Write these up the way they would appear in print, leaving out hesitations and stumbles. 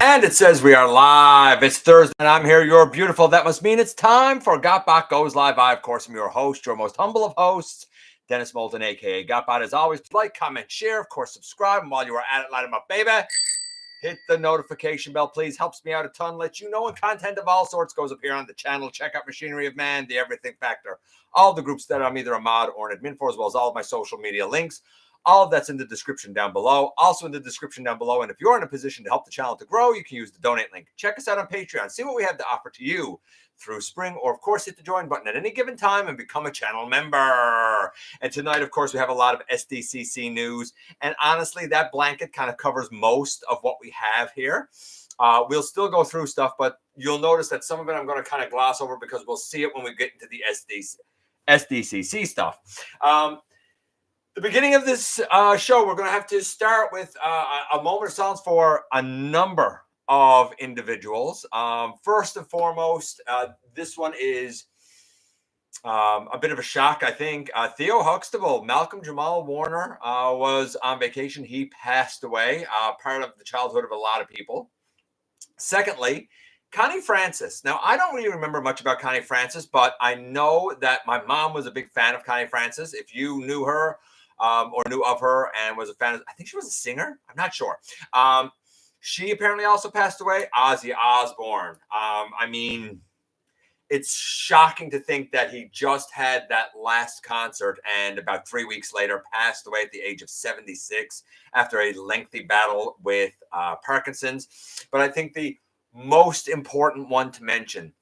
And it says we are live. It's Thursday, and I'm here. You're beautiful. That must mean it's time for GotBot Goes Live. I, of course, am your host, your most humble of hosts, Dennis Moulton, a.k.a. GotBot. As always, like, comment, share, of course, subscribe. And while you are at it, light them up, baby. Hit the notification bell, please. Helps me out a ton. Let you know when content of all sorts goes up here on the channel. Check out Machinery of Man, The Everything Factor. All the groups that I'm either a mod or an admin for, as well as all of my social media links. All of that's in the description down below. Also in the description down below. And if you're in a position to help the channel to grow, you can use the donate link. Check us out on Patreon. See what we have to offer to you through spring. Or, of course, hit the join button at any given time and become a channel member. And tonight, of course, we have a lot of SDCC news. And honestly, that blanket kind of covers most of what we have here. We'll still go through stuff, but you'll notice that some of it I'm going to kind of gloss over because we'll see it when we get into the SDCC stuff. The beginning of this show, we're going to have to start with a moment of silence for a number of individuals. First and foremost, this one is a bit of a shock, I think. Theo Huxtable, Malcolm Jamal Warner, was on vacation. He passed away, part of the childhood of a lot of people. Secondly, Connie Francis. Now, I don't really remember much about Connie Francis, but I know that my mom was a big fan of Connie Francis. If you knew her, or knew of her and was a fan of, I think she was a singer. I'm not sure. She apparently also passed away. Ozzy Osbourne. I mean, it's shocking to think that he just had that last concert and about 3 weeks later passed away at the age of 76 after a lengthy battle with Parkinson's. But I think the most important one to mention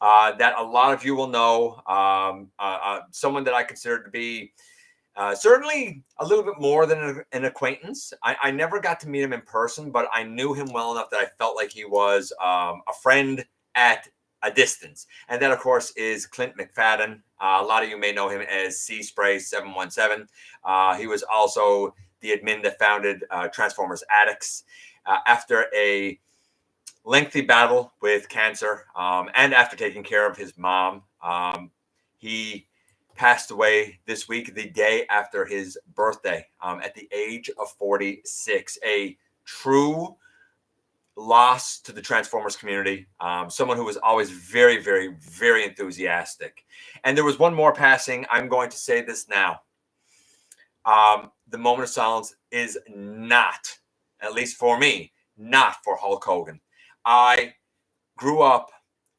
that a lot of you will know, someone that I consider to be certainly a little bit more than an acquaintance. I never got to meet him in person, but I knew him well enough that I felt like he was a friend at a distance. And that, of course, is Clint McFadden. A lot of you may know him as C-Spray 717. He was also the admin that founded Transformers Addicts. After a lengthy battle with cancer and after taking care of his mom, he passed away this week, the day after his birthday, at the age of 46. A true loss to the Transformers community. Someone who was always very, very, very enthusiastic. And there was one more passing. I'm going to say this now. The moment of silence is not, at least for me, not for Hulk Hogan. I grew up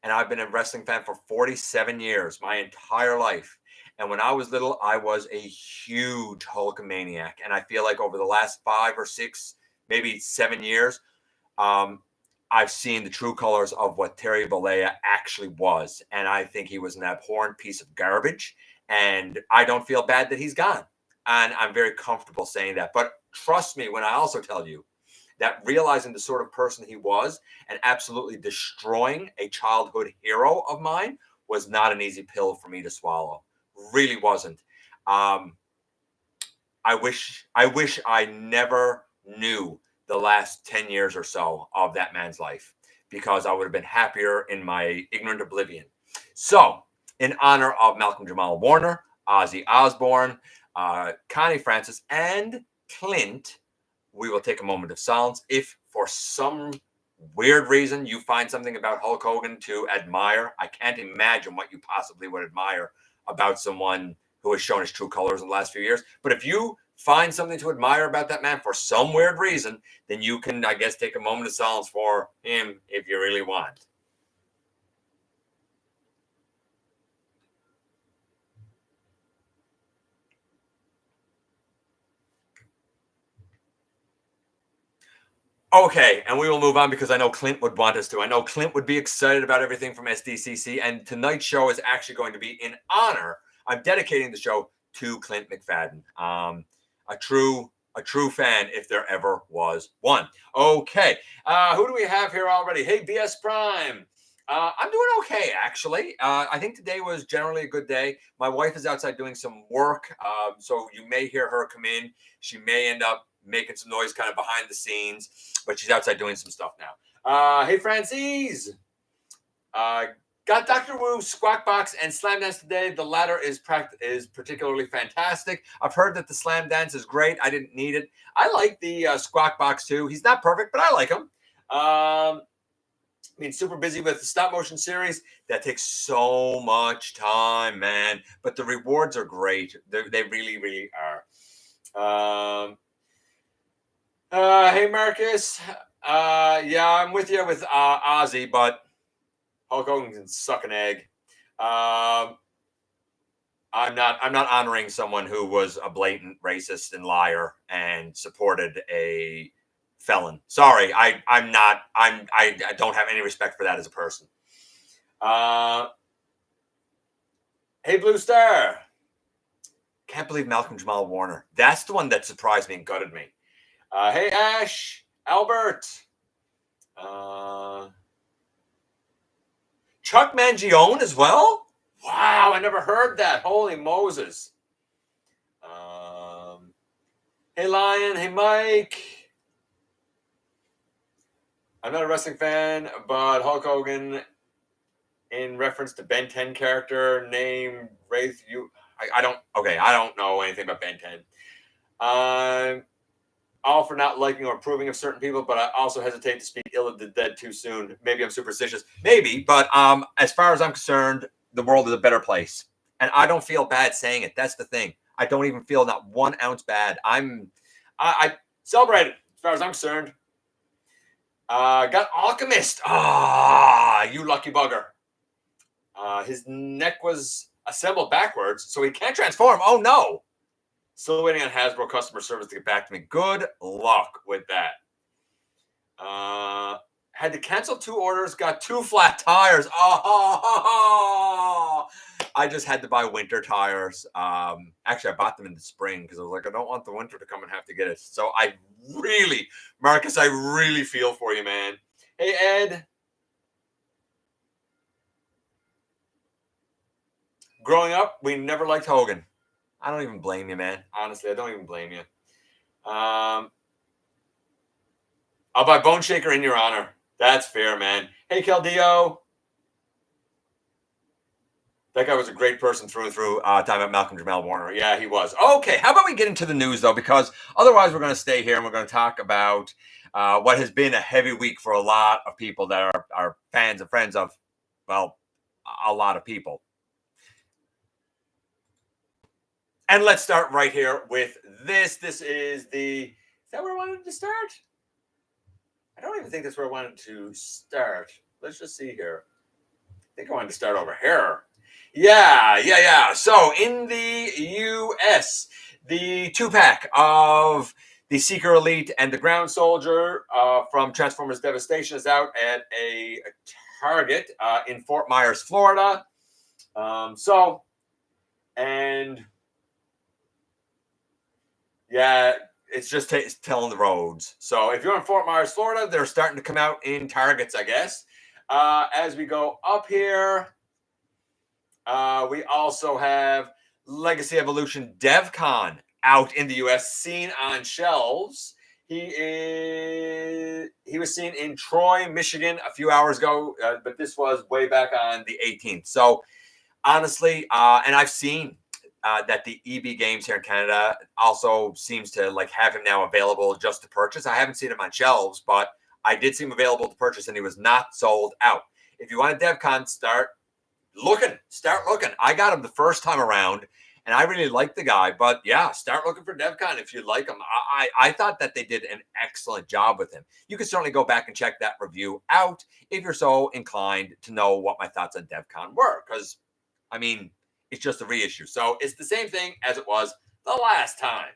and I've been a wrestling fan for 47 years, my entire life. And when I was little, I was a huge Hulkamaniac. And I feel like over the last 5 or 6, maybe 7 years, I've seen the true colors of what Terry Bollea actually was. And I think he was an abhorrent piece of garbage. And I don't feel bad that he's gone. And I'm very comfortable saying that. But trust me when I also tell you that realizing the sort of person he was and absolutely destroying a childhood hero of mine was not an easy pill for me to swallow. Really wasn't. I wish I never knew the last 10 years or so of that man's life, because I would have been happier in my ignorant oblivion. So, in honor of Malcolm Jamal Warner, Ozzy Osbourne, Connie Francis, and Clint, we will take a moment of silence. If for some weird reason you find something about Hulk Hogan to admire, I can't imagine what you possibly would admire about someone who has shown his true colors in the last few years. But if you find something to admire about that man for some weird reason, then you can, I guess, take a moment of silence for him if you really want. Okay, and we will move on because I know Clint would want us to. I know Clint would be excited about everything from SDCC, and tonight's show is actually going to be in honor. I'm dedicating the show to Clint McFadden, a true fan if there ever was one. Okay, who do we have here already? Hey, BS Prime. I'm doing okay, actually. I think today was generally a good day. My wife is outside doing some work, so you may hear her come in. She may end up making some noise kind of behind the scenes, but she's outside doing some stuff now. Hey, Francis. Got Dr. Wu, Squawk Box, and Slam Dance today. The latter is particularly fantastic. I've heard that the Slam Dance is great. I didn't need it. I like the Squawk Box too. He's not perfect, but I like him. I mean, super busy with the stop motion series. That takes so much time, man. But the rewards are great. They really, really are. Hey, Marcus. Yeah, I'm with you with Ozzy, but Hulk Hogan can suck an egg. I'm not honoring someone who was a blatant racist and liar and supported a felon. Sorry, I don't have any respect for that as a person. Hey, Blue Star. Can't believe Malcolm Jamal Warner. That's the one that surprised me and gutted me. Hey, Ash, Albert. Chuck Mangione as well? Wow, I never heard that. Holy Moses. Hey, Lion. Hey, Mike. I'm not a wrestling fan, but Hulk Hogan, in reference to Ben 10 character named Wraith, I don't know anything about Ben 10. I'm all for not liking or approving of certain people, but I also hesitate to speak ill of the dead too soon. Maybe I'm superstitious. Maybe, but as far as I'm concerned, the world is a better place. And I don't feel bad saying it. That's the thing. I don't even feel not 1 ounce bad. I celebrate it as far as I'm concerned. Got Alchemist. You lucky bugger. His neck was assembled backwards, so he can't transform. Oh, no. Still waiting on Hasbro customer service to get back to me. Good luck with that. Had to cancel 2 orders, got 2 flat tires. Oh, I just had to buy winter tires. Actually, I bought them in the spring because I was like, I don't want the winter to come and have to get it. So Marcus, I really feel for you, man. Hey, Ed. Growing up, we never liked Hogan. I don't even blame you, man. Honestly, I don't even blame you. I'll buy Bone Shaker in your honor. That's fair, man. Hey, Caldeo. That guy was a great person through and through. Talking about Malcolm Jamal Warner. Yeah, he was. Okay, how about we get into the news, though? Because otherwise we're going to stay here and we're going to talk about what has been a heavy week for a lot of people that are fans and friends of, well, a lot of people. And let's start right here with this. This is is that where I wanted to start? I don't even think that's where I wanted to start. Let's just see here. I think I wanted to start over here. Yeah. So in the U.S., the 2-pack of the Seeker Elite and the Ground Soldier from Transformers Devastation is out at a Target in Fort Myers, Florida. Yeah, it's just telling the roads. So if you're in Fort Myers, Florida, they're starting to come out in Targets, I guess. As we go up here, we also have Legacy Evolution DevCon out in the U.S., seen on shelves. He was seen in Troy, Michigan a few hours ago, but this was way back on the 18th. So honestly, and I've seen that the EB Games here in Canada also seems to have him now available just to purchase. I haven't seen him on shelves, but I did see him available to purchase, and he was not sold out. If you want a DevCon, start looking. I got him the first time around, and I really like the guy. But yeah, start looking for DevCon if you like him. I thought that they did an excellent job with him. You can certainly go back and check that review out if you're so inclined to know what my thoughts on DevCon were, because I mean, it's just a reissue. So it's the same thing as it was the last time.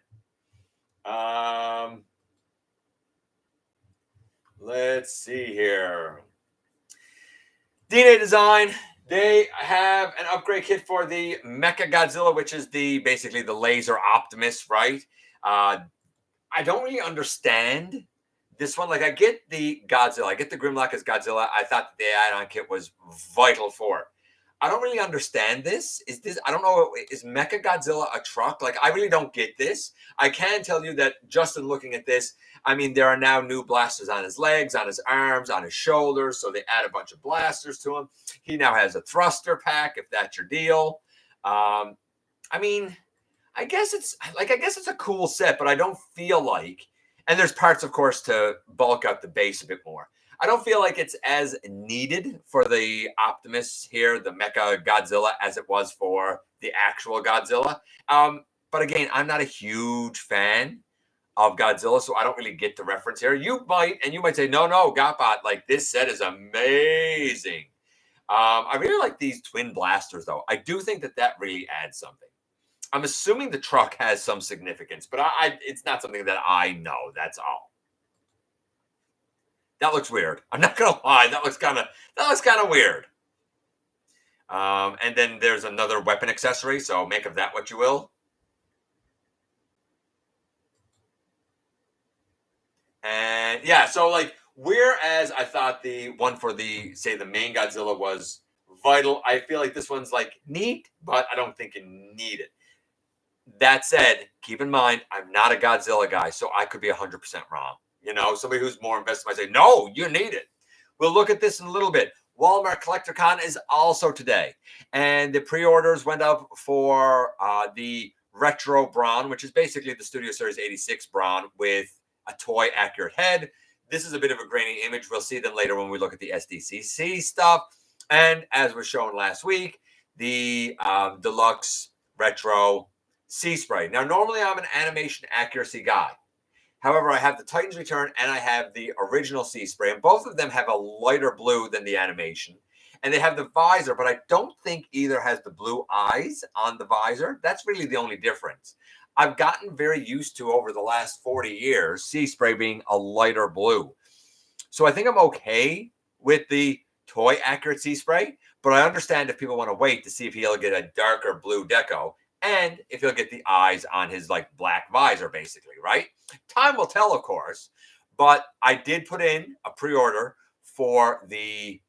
Let's see here. DNA Design, they have an upgrade kit for the Mecha Godzilla, which is basically the Laser Optimus, right? I don't really understand this one. I get the Godzilla. I get the Grimlock as Godzilla. I thought the add-on kit was vital for it. I don't really understand this. I don't know, is Mecha Godzilla a truck? I really don't get this. I can tell you that just in looking at this, I mean, there are now new blasters on his legs, on his arms, on his shoulders. So they add a bunch of blasters to him. He now has a thruster pack, if that's your deal. I mean, I guess it's a cool set, but I don't feel like, and there's parts, of course, to bulk up the base a bit more. I don't feel like it's as needed for the Optimus here, the Mecha Godzilla, as it was for the actual Godzilla. But again, I'm not a huge fan of Godzilla, so I don't really get the reference here. You might say, no, GotBot, like this set is amazing. I really like these twin blasters, though. I do think that really adds something. I'm assuming the truck has some significance, but it's not something that I know. That's all. That looks weird. I'm not gonna lie. That looks kind of weird. And then there's another weapon accessory. So make of that what you will. And yeah, so like whereas I thought the one for the main Godzilla was vital, I feel like this one's like neat, but I don't think you need it. That said, keep in mind, I'm not a Godzilla guy, so I could be 100% wrong. You know, somebody who's more invested might say, no, you need it. We'll look at this in a little bit. Walmart CollectorCon is also today. And the pre-orders went up for the Retro Brawn, which is basically the Studio Series 86 Brawn with a toy accurate head. This is a bit of a grainy image. We'll see them later when we look at the SDCC stuff. And as was shown last week, the Deluxe Retro Sea Spray. Now, normally I'm an animation accuracy guy. However, I have the Titan's Return and I have the original Sea Spray, and both of them have a lighter blue than the animation. And they have the visor, but I don't think either has the blue eyes on the visor. That's really the only difference. I've gotten very used to, over the last 40 years, Sea Spray being a lighter blue. So I think I'm okay with the toy accurate Sea Spray, but I understand if people want to wait to see if he'll get a darker blue deco and if he'll get the eyes on his like black visor, basically, right? Time will tell, of course, but I did put in a pre-order for the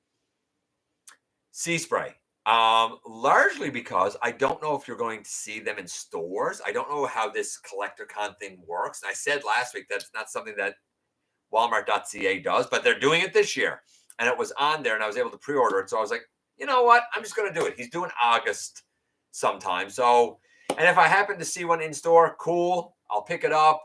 Sea Spray. Largely because I don't know if you're going to see them in stores. I don't know how this CollectorCon thing works. And I said last week that's not something that Walmart.ca does, but they're doing it this year. And it was on there and I was able to pre-order it. So I was like, you know what? I'm just going to do it. He's doing August sometime. So, and if I happen to see one in store, cool, I'll pick it up.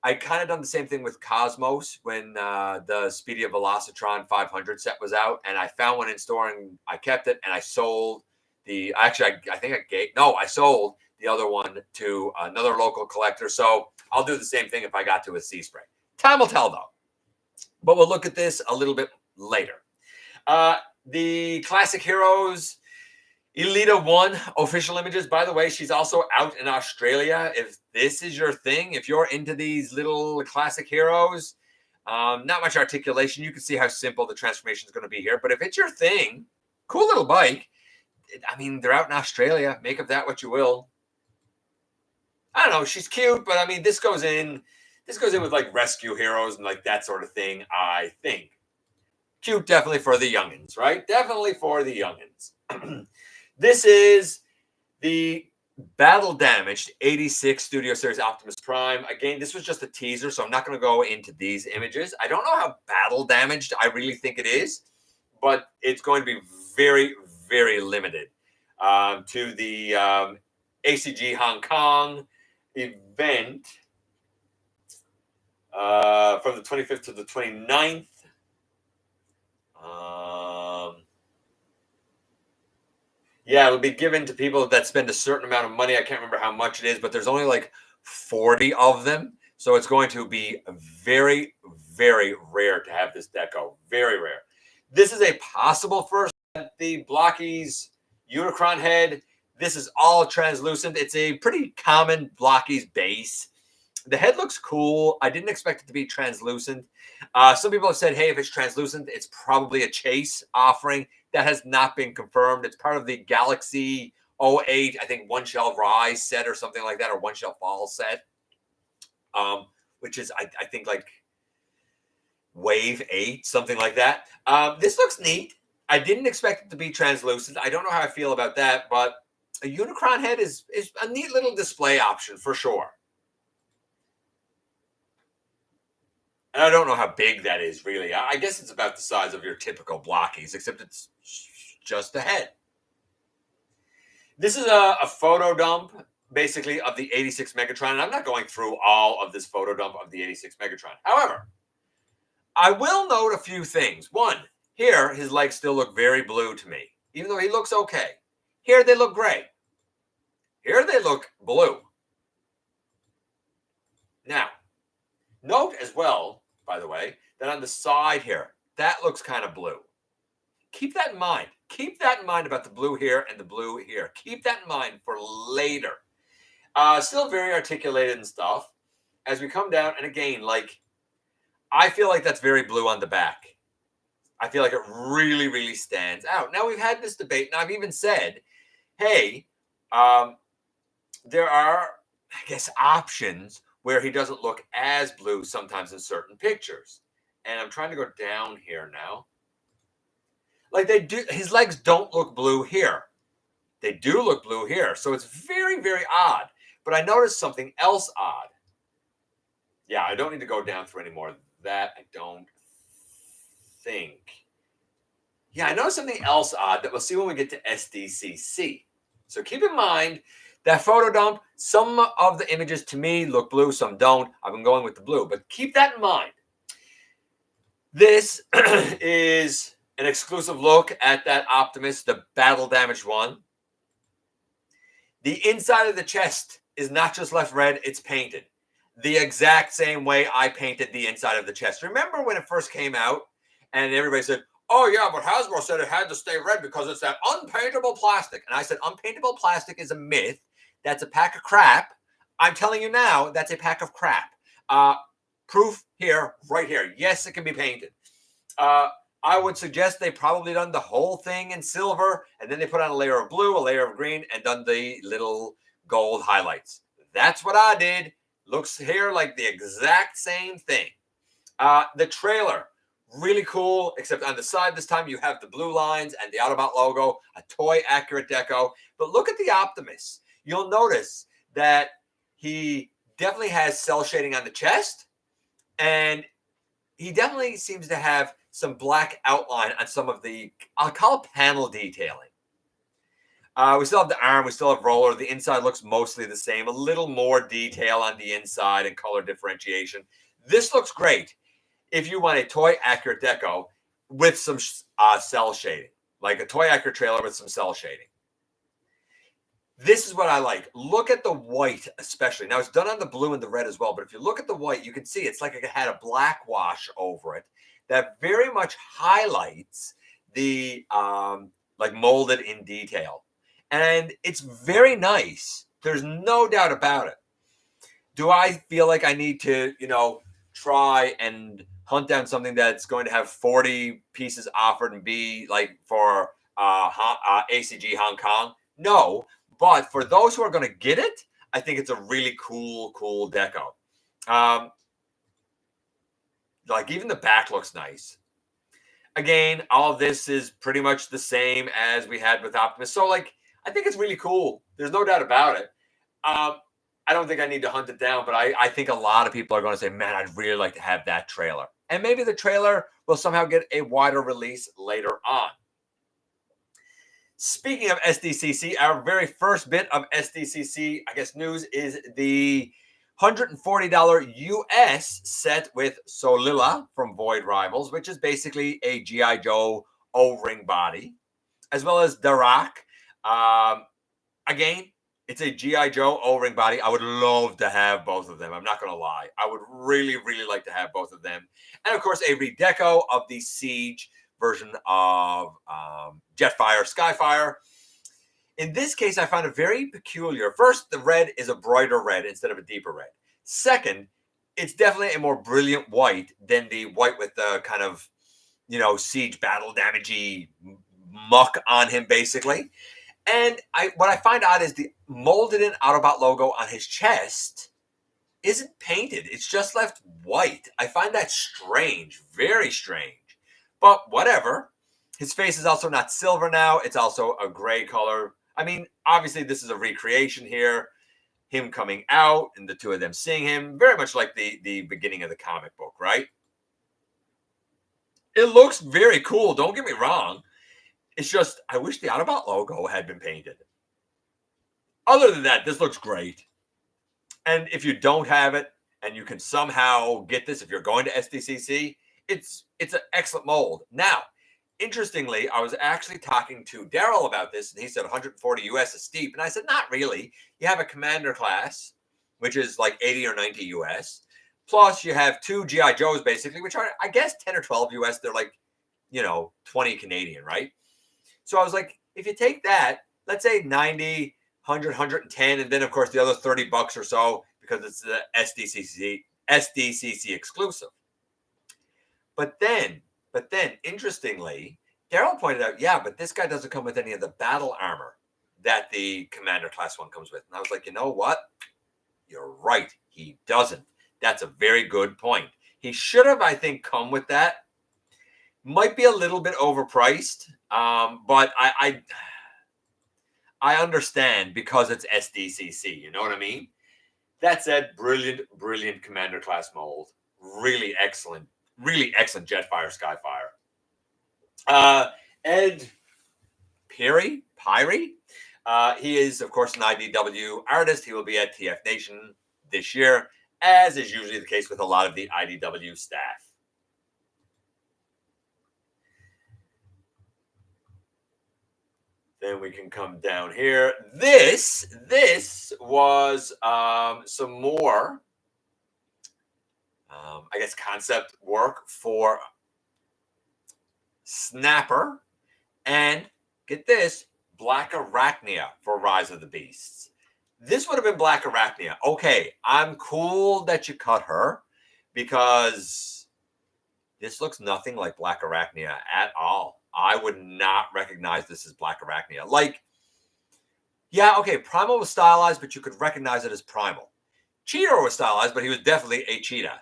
I kind of done the same thing with Cosmos when the Speedia Velocitron 500 set was out, and I found one in store and I kept it, and I sold I sold the other one to another local collector. So I'll do the same thing if I got to a Sea Spray. Time will tell, though. But we'll look at this a little bit later. The Classic Heroes Elita 1 official images. By the way, she's also out in Australia. If this is your thing, if you're into these little classic heroes, not much articulation. You can see how simple the transformation is going to be here. But if it's your thing, cool little bike. I mean, they're out in Australia. Make of that what you will. I don't know. She's cute, but I mean, this goes in with like rescue heroes and like that sort of thing, I think. Cute, definitely for the youngins, right? Definitely for the youngins. This is the battle damaged 86 Studio Series Optimus Prime. Again, this was just a teaser, so I'm not going to go into these images. I don't know how battle damaged I really think it is, but it's going to be very, very limited to the ACG Hong Kong event from the 25th to the 29th. Yeah, it'll be given to people that spend a certain amount of money. I can't remember how much it is, but there's only like 40 of them. So it's going to be very, very rare to have this deco. Very rare. This is a possible first. The Blockies Unicron head. This is all translucent. It's a pretty common Blockies base. The head looks cool. I didn't expect it to be translucent. Some people have said, hey, if it's translucent, it's probably a Chase offering. That has not been confirmed. It's part of the Galaxy 08, I think, One Shell Rise set or something like that, or One Shell Fall set, which is, I think, like Wave 8, something like that. This looks neat. I didn't expect it to be translucent. I don't know how I feel about that, but a Unicron head is a neat little display option for sure. And I don't know how big that is, really. I guess it's about the size of your typical Blockies, except it's just a head. This is a photo dump, basically, of the 86 Megatron. And I'm not going through all of this photo dump of the 86 Megatron. However, I will note a few things. One, here, his legs still look very blue to me, even though he looks okay. Here, they look gray. Here, they look blue. Now, note as well, by the way, that on the side here, that looks kind of blue. Keep that in mind. Keep that in mind about the blue here and the blue here. Keep that in mind for later. Still very articulated and stuff. As we come down, and again, like, I feel like that's very blue on the back. I feel like it really, really stands out. Now, we've had this debate, and I've even said, hey, there are, I guess, options where he doesn't look as blue sometimes in certain pictures. And I'm trying to go down here now. Like they do, his legs don't look blue here. They do look blue here. So it's very, very odd. But I noticed something else odd. Yeah, I don't need to go down through any more of that. I don't think. Yeah, I noticed something else odd that we'll see when we get to SDCC. So keep in mind that photo dump, some of the images to me look blue, some don't. I've been going with the blue, but keep that in mind. This is an exclusive look at that Optimus, the battle damaged one. The inside of the chest is not just left red, it's painted the exact same way I painted the inside of the chest. Remember when it first came out and everybody said, oh yeah, but Hasbro said it had to stay red because it's that unpaintable plastic. And I said, unpaintable plastic is a myth. That's a pack of crap. I'm telling you now, that's a pack of crap. Proof here, right here. Yes, it can be painted. I would suggest they probably done the whole thing in silver, and then they put on a layer of blue, a layer of green, and done the little gold highlights. That's what I did. Looks here like the exact same thing. The trailer, really cool, except on the side this time you have the blue lines and the Autobot logo, a toy accurate deco. But look at the Optimus. You'll notice that he definitely has cell shading on the chest, and he definitely seems to have some black outline on some of the, I'll call it panel detailing. We still have the arm, we still have roller. The inside looks mostly the same. A little more detail on the inside and color differentiation. This looks great if you want a toy accurate deco with some cell shading, like a toy accurate trailer with some cell shading. This is what I like. Look at the white, especially. Now, it's done on the blue and the red as well, but if you look at the white, you can see it's like it had a black wash over it that very much highlights the like molded in detail. And it's very nice. There's no doubt about it. Do I feel like I need to, try and hunt down something that's going to have 40 pieces offered and be like for ACG Hong Kong? No. But for those who are going to get it, I think it's a really cool deco. Like even the back looks nice. Again, all of this is pretty much the same as we had with Optimus. So like, I think it's really cool. There's no doubt about it. I don't think I need to hunt it down, but I think a lot of people are going to say, man, I'd really like to have that trailer. And maybe the trailer will somehow get a wider release later on. Speaking of SDCC, our very first bit of SDCC, I guess, news is the $140 US set with Solila from Void Rivals, which is basically a G.I. Joe O-ring body, as well as Darak. Again, it's a G.I. Joe O-ring body. I would love to have both of them. I'm not going to lie. I would really, really like to have both of them. And, of course, a redeco of the Siege version of Jetfire, Skyfire. In this case, I found it very peculiar. First, the red is a brighter red instead of a deeper red. Second, it's definitely a more brilliant white than the white with the kind of, Siege battle damagey muck on him, basically. And what I find odd is the molded in Autobot logo on his chest isn't painted. It's just left white. I find that strange, very strange. But whatever. His face is also not silver now. It's also a gray color. I mean, obviously, this is a recreation here. Him coming out and the two of them seeing him. Very much like the beginning of the comic book, right? It looks very cool. Don't get me wrong. It's just, I wish the Autobot logo had been painted. Other than that, this looks great. And if you don't have it, and you can somehow get this, if you're going to SDCC, it's an excellent mold. Now, interestingly, I was actually talking to Daryl about this, and he said 140 US is steep. And I said, not really. You have a commander class, which is like 80 or 90 US. Plus, you have two GI Joes, basically, which are, I guess, 10 or 12 US. They're like, 20 Canadian, right? So I was like, if you take that, let's say 90, 100, 110, and then, of course, the other $30 or so, because it's the SDCC exclusive. But then, interestingly, Daryl pointed out, yeah, but this guy doesn't come with any of the battle armor that the Commander Class 1 comes with. And I was like, you know what? You're right. He doesn't. That's a very good point. He should have, I think, come with that. Might be a little bit overpriced, but I understand because it's SDCC. You know what I mean? That said, brilliant Commander Class mold. Really excellent Jetfire, Skyfire. Ed Pyrie, he is, of course, an IDW artist. He will be at TF Nation this year, as is usually the case with a lot of the IDW staff. Then we can come down here. This was some more, I guess, concept work for Snapper, and get this, Black Arachnia for Rise of the Beasts. This would have been Black Arachnia. Okay, I'm cool that you cut her, because this looks nothing like Black Arachnia at all. I would not recognize this as Black Arachnia. Like, yeah, okay, Primal was stylized, but you could recognize it as Primal. Cheetor was stylized, but he was definitely a cheetah.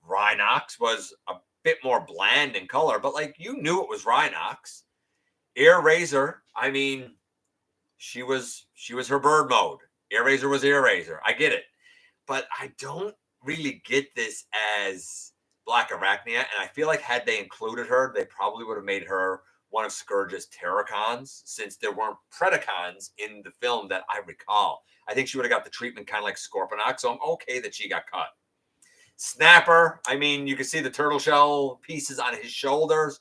Rhinox was a bit more bland in color, but like, you knew it was Rhinox. Ear Razor, I mean, she was her bird mode. Ear Razor was Ear Razor. I get it. But I don't really get this as Black Arachnia, and I feel like had they included her, they probably would have made her one of Scourge's Terracons, since there weren't Predacons in the film that I recall. I think she would have got the treatment kind of like Scorponok, so I'm okay that she got cut. Snapper, I mean, you can see the turtle shell pieces on his shoulders.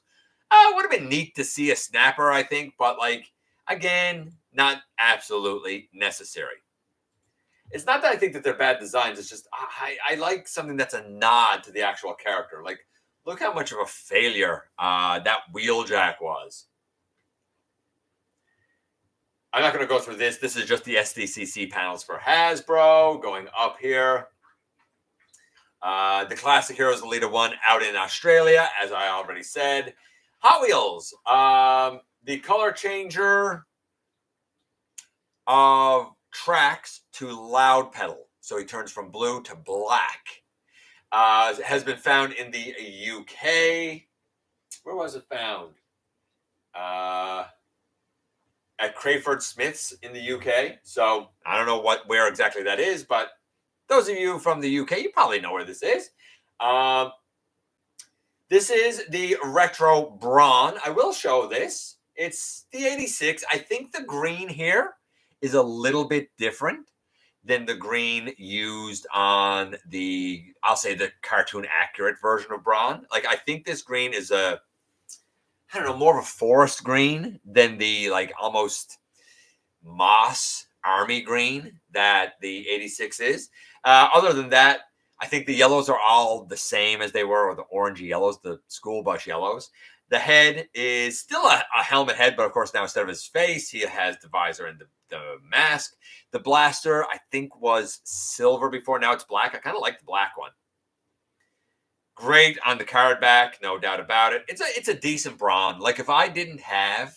It would have been neat to see a Snapper, I think, but like, again, not absolutely necessary. It's not that I think that they're bad designs. It's just I like something that's a nod to the actual character. Like, look how much of a failure that Wheeljack was. I'm not going to go through this. This is just the SDCC panels for Hasbro. Going up here. The Classic Heroes Elite 1 out in Australia, as I already said. Hot Wheels. The color changer of Tracks to Loud Pedal. So he turns from blue to black. Has been found in the UK. Where was it found? At Crayford Smiths in the UK. So I don't know where exactly that is, but those of you from the UK, you probably know where this is. This is the Retro Brawn. I will show this. It's the 86. I think the green here is a little bit different than the green used on the, I'll say, the cartoon accurate version of Brawn. Like, I think this green is more of a forest green than the, like, almost moss army green that the 86 is. Other than that, I think the yellows are all the same as they were, or the orangey yellows, the school bus yellows. The head is still a helmet head, but of course now instead of his face, he has the visor and the mask. The blaster, I think, was silver before. Now it's black. I kind of like the black one. Great on the card back, no doubt about it. It's a decent Brawn. Like, if I didn't have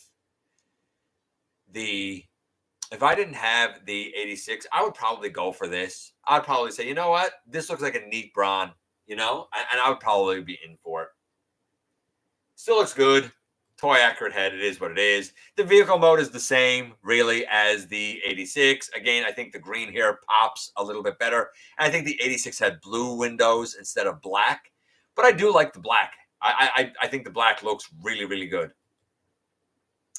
the 86, I would probably go for this. I'd probably say, you know what? This looks like a neat Brawn, and I would probably be in for it. Still looks good. Toy accurate head. It is what it is. The vehicle mode is the same, really, as the 86. Again, I think the green here pops a little bit better. And I think the 86 had blue windows instead of black. But I do like the black. I think the black looks really, really good.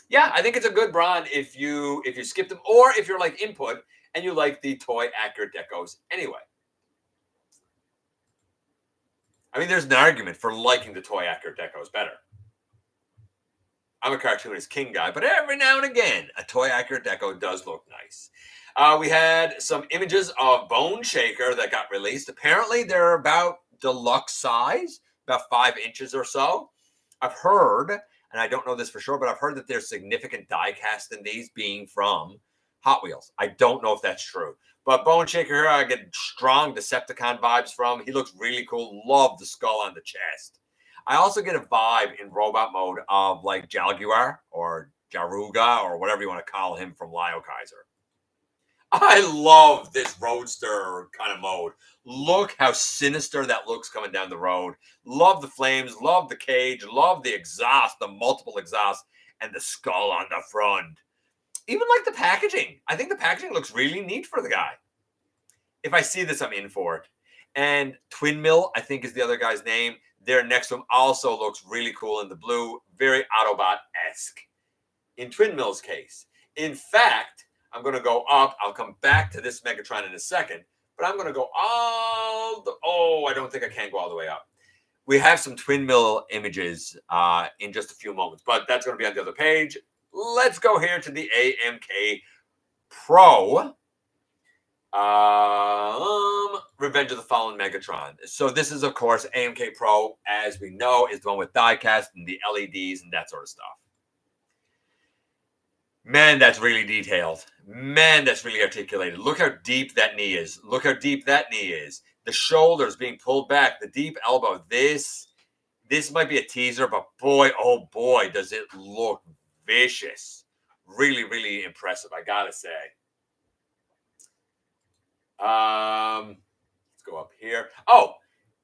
Yeah, I think it's a good Brawn if you skip them, or if you're like Input and you like the toy accurate decos anyway. I mean, there's an argument for liking the toy accurate decos better. I'm a cartoonist king guy, but every now and again, a toy accurate deco does look nice. We had some images of Bone Shaker that got released. Apparently, they're about deluxe size, about 5 inches or so. I've heard, and I don't know this for sure, but I've heard that there's significant die cast in these being from Hot Wheels. I don't know if that's true. But Bone Shaker here, I get strong Decepticon vibes from. He looks really cool. Love the skull on the chest. I also get a vibe in robot mode of like Jaguar or Jaruga or whatever you want to call him from Lyle Kaiser. I love this roadster kind of mode. Look how sinister that looks coming down the road. Love the flames, love the cage, love the exhaust, the multiple exhausts, and the skull on the front. Even like the packaging. I think the packaging looks really neat for the guy. If I see this, I'm in for it. And Twin Mill, I think is the other guy's name. There next to him also looks really cool in the blue. Very Autobot-esque in Twin Mill's case. In fact, I'm going to go up. I'll come back to this Megatron in a second. But I'm going to go all the... Oh, I don't think I can go all the way up. We have some Twin Mill images in just a few moments. But that's going to be on the other page. Let's go here to the AMK Pro. Revenge of the Fallen Megatron. So this is, of course, AMK Pro, as we know, is the one with diecast and the LEDs and that sort of stuff. Man, that's really detailed. Man, that's really articulated. Look how deep that knee is. Look how deep that knee is. The shoulders being pulled back, the deep elbow. This might be a teaser, but boy, oh boy, does it look vicious. Really, really impressive, I gotta say. Let's go up here. Oh,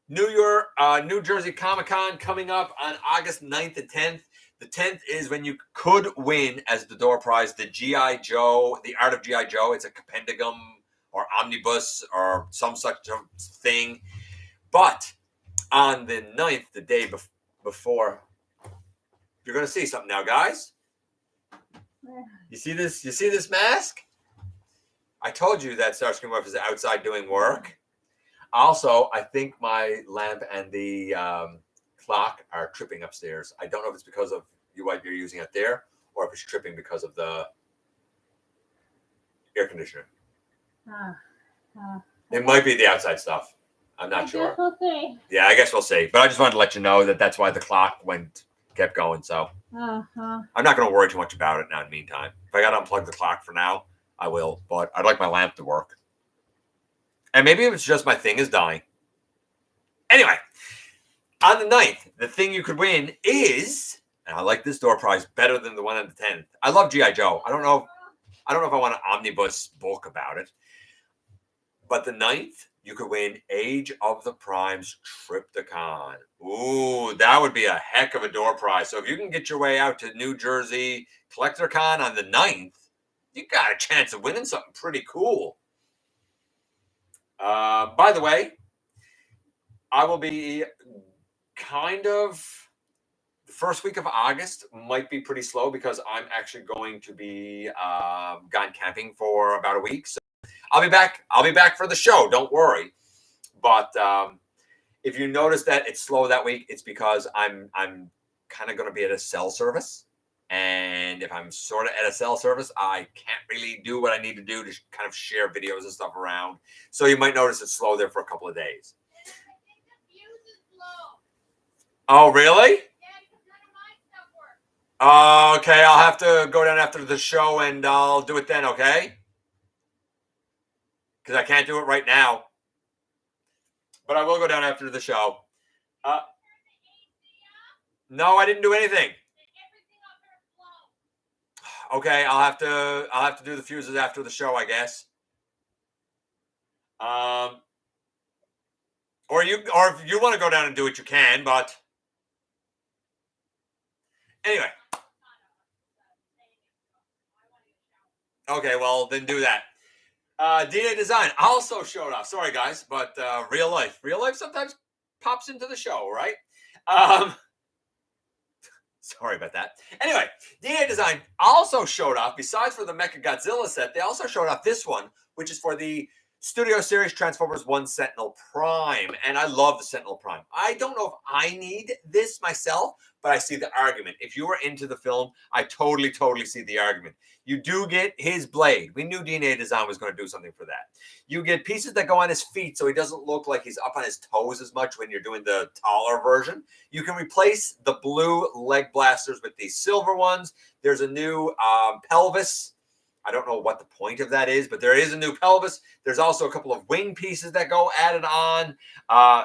New Jersey Comic-Con coming up on August 9th and 10th. The 10th is when you could win as the door prize the G.I. Joe, the Art of G.I. Joe. It's a compendium or omnibus or some such thing. But on the 9th, the day before, you're going to see something now, guys. You see this? You see this mask? I told you that Starscream Wife is outside doing work. Also, I think my lamp and the clock are tripping upstairs. I don't know if it's because of what you're using out there or if it's tripping because of the air conditioner. It might be the outside stuff. I'm not sure. We'll see. Yeah, I guess we'll see. But I just wanted to let you know that that's why the clock kept going. So I'm not going to worry too much about it now in the meantime. If I got to unplug the clock for now, I will. But I'd like my lamp to work. And maybe it's just my thing is dying. Anyway, on the 9th, the thing you could win is, and I like this door prize better than the one on the 10th. I love G.I. Joe. I don't know if I want an omnibus book about it. But the 9th, you could win Age of the Primes Triptychon. Ooh, that would be a heck of a door prize. So if you can get your way out to New Jersey CollectorCon on the 9th, you got a chance of winning something pretty cool. By the way, I will be the first week of August might be pretty slow because I'm actually going to be gone camping for about a week. So I'll be back. I'll be back for the show. Don't worry. But if you notice that it's slow that week, it's because I'm kind of going to be at a cell service. And if I'm sort of at a cell service, I can't really do what I need to do to kind of share videos and stuff around. So you might notice it's slow there for a couple of days. Oh, really? Okay, I'll have to go down after the show and I'll do it then, okay? Because I can't do it right now. But I will go down after the show. No, I didn't do anything. Okay, I'll have to do the fuses after the show, I guess. Or if you want to go down and do it, you can, but anyway. Okay, well, then do that. DNA Design also showed off. Sorry, guys, but real life sometimes pops into the show, right? Sorry about that. Anyway, DNA Design also showed off, besides for the Mechagodzilla set, they also showed off this one, which is for the Studio Series Transformers 1 Sentinel Prime. And I love the Sentinel Prime. I don't know if I need this myself, but I see the argument. If you were into the film, I totally see the argument. You do get his blade. We knew DNA Design was going to do something for that. You get pieces that go on his feet so he doesn't look like he's up on his toes as much when you're doing the taller version. You can replace the blue leg blasters with these silver ones. There's a new pelvis. I don't know what the point of that is, but there is a new pelvis. There's also a couple of wing pieces that go added on.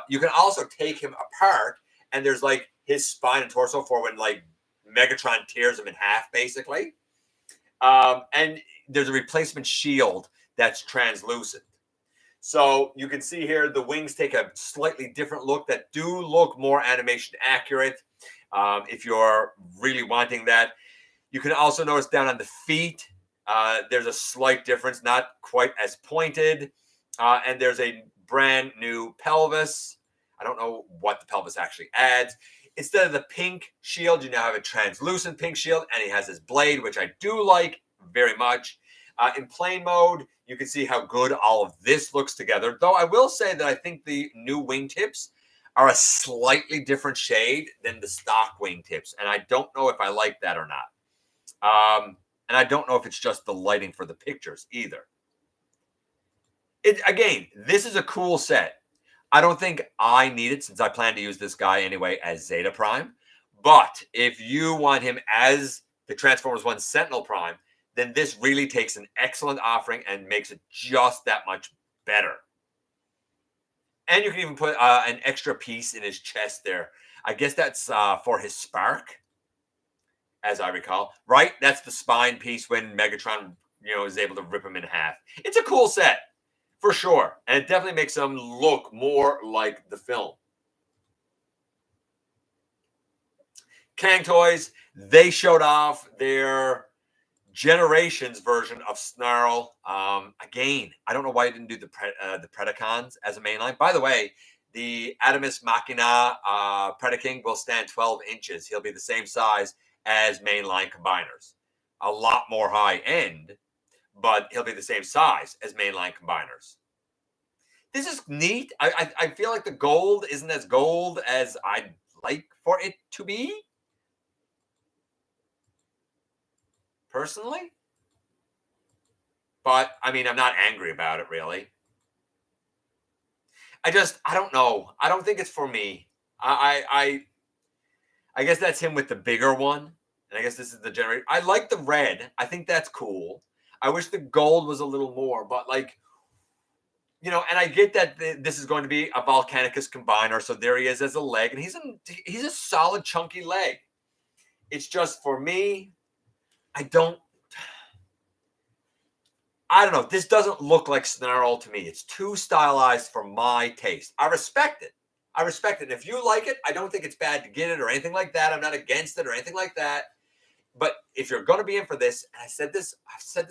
You can also take him apart, and there's like his spine and torso for when like Megatron tears him in half, basically. And there's a replacement shield that's translucent. So you can see here the wings take a slightly different look that do look more animation accurate if you're really wanting that. You can also notice down on the feet, there's a slight difference, not quite as pointed. And there's a brand new pelvis. I don't know what the pelvis actually adds. Instead of the pink shield, you now have a translucent pink shield, and he has his blade, which I do like very much. In plane mode, you can see how good all of this looks together. Though I will say that I think the new wingtips are a slightly different shade than the stock wingtips, and I don't know if I like that or not. And I don't know if it's just the lighting for the pictures either. Again, this is a cool set. I don't think I need it since I plan to use this guy anyway as Zeta Prime. But if you want him as the Transformers 1 Sentinel Prime, then this really takes an excellent offering and makes it just that much better. And you can even put an extra piece in his chest there. I guess that's for his spark, as I recall. Right? That's the spine piece when Megatron, is able to rip him in half. It's a cool set. For sure. And it definitely makes them look more like the film. Kang Toys, they showed off their Generations version of Snarl. Again, I don't know why you didn't do the Predacons as a mainline. By the way, the Adamus Machina Predaking will stand 12 inches. He'll be the same size as mainline combiners. A lot more high end, but he'll be the same size as mainline combiners. This is neat. I feel like the gold isn't as gold as I'd like for it to be, personally. But, I mean, I'm not angry about it, really. I don't know. I don't think it's for me. I guess that's him with the bigger one. And I guess this is the generator. I like the red. I think that's cool. I wish the gold was a little more, but like, and I get that this is going to be a Volcanicus combiner, so there he is as a leg, and he's a solid, chunky leg. It's just for me, I don't know. This doesn't look like Snarl to me. It's too stylized for my taste. I respect it. If you like it, I don't think it's bad to get it or anything like that. I'm not against it or anything like that. But if you're going to be in for this, and I've said this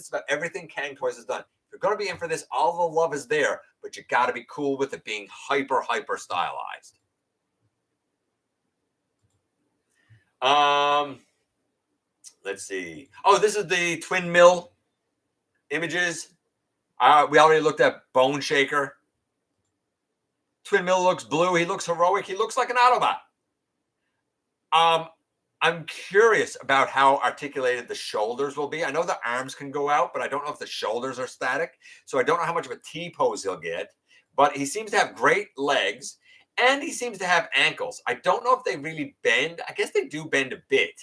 about everything Kang Toys has done. If you're going to be in for this, all the love is there, but you got to be cool with it being hyper stylized. Let's see. Oh, this is the Twin Mill images. We already looked at Bone Shaker. Twin Mill looks blue. He looks heroic. He looks like an Autobot. I'm curious about how articulated the shoulders will be. I know the arms can go out, but I don't know if the shoulders are static. So I don't know how much of a T-pose he'll get. But he seems to have great legs, and he seems to have ankles. I don't know if they really bend. I guess they do bend a bit.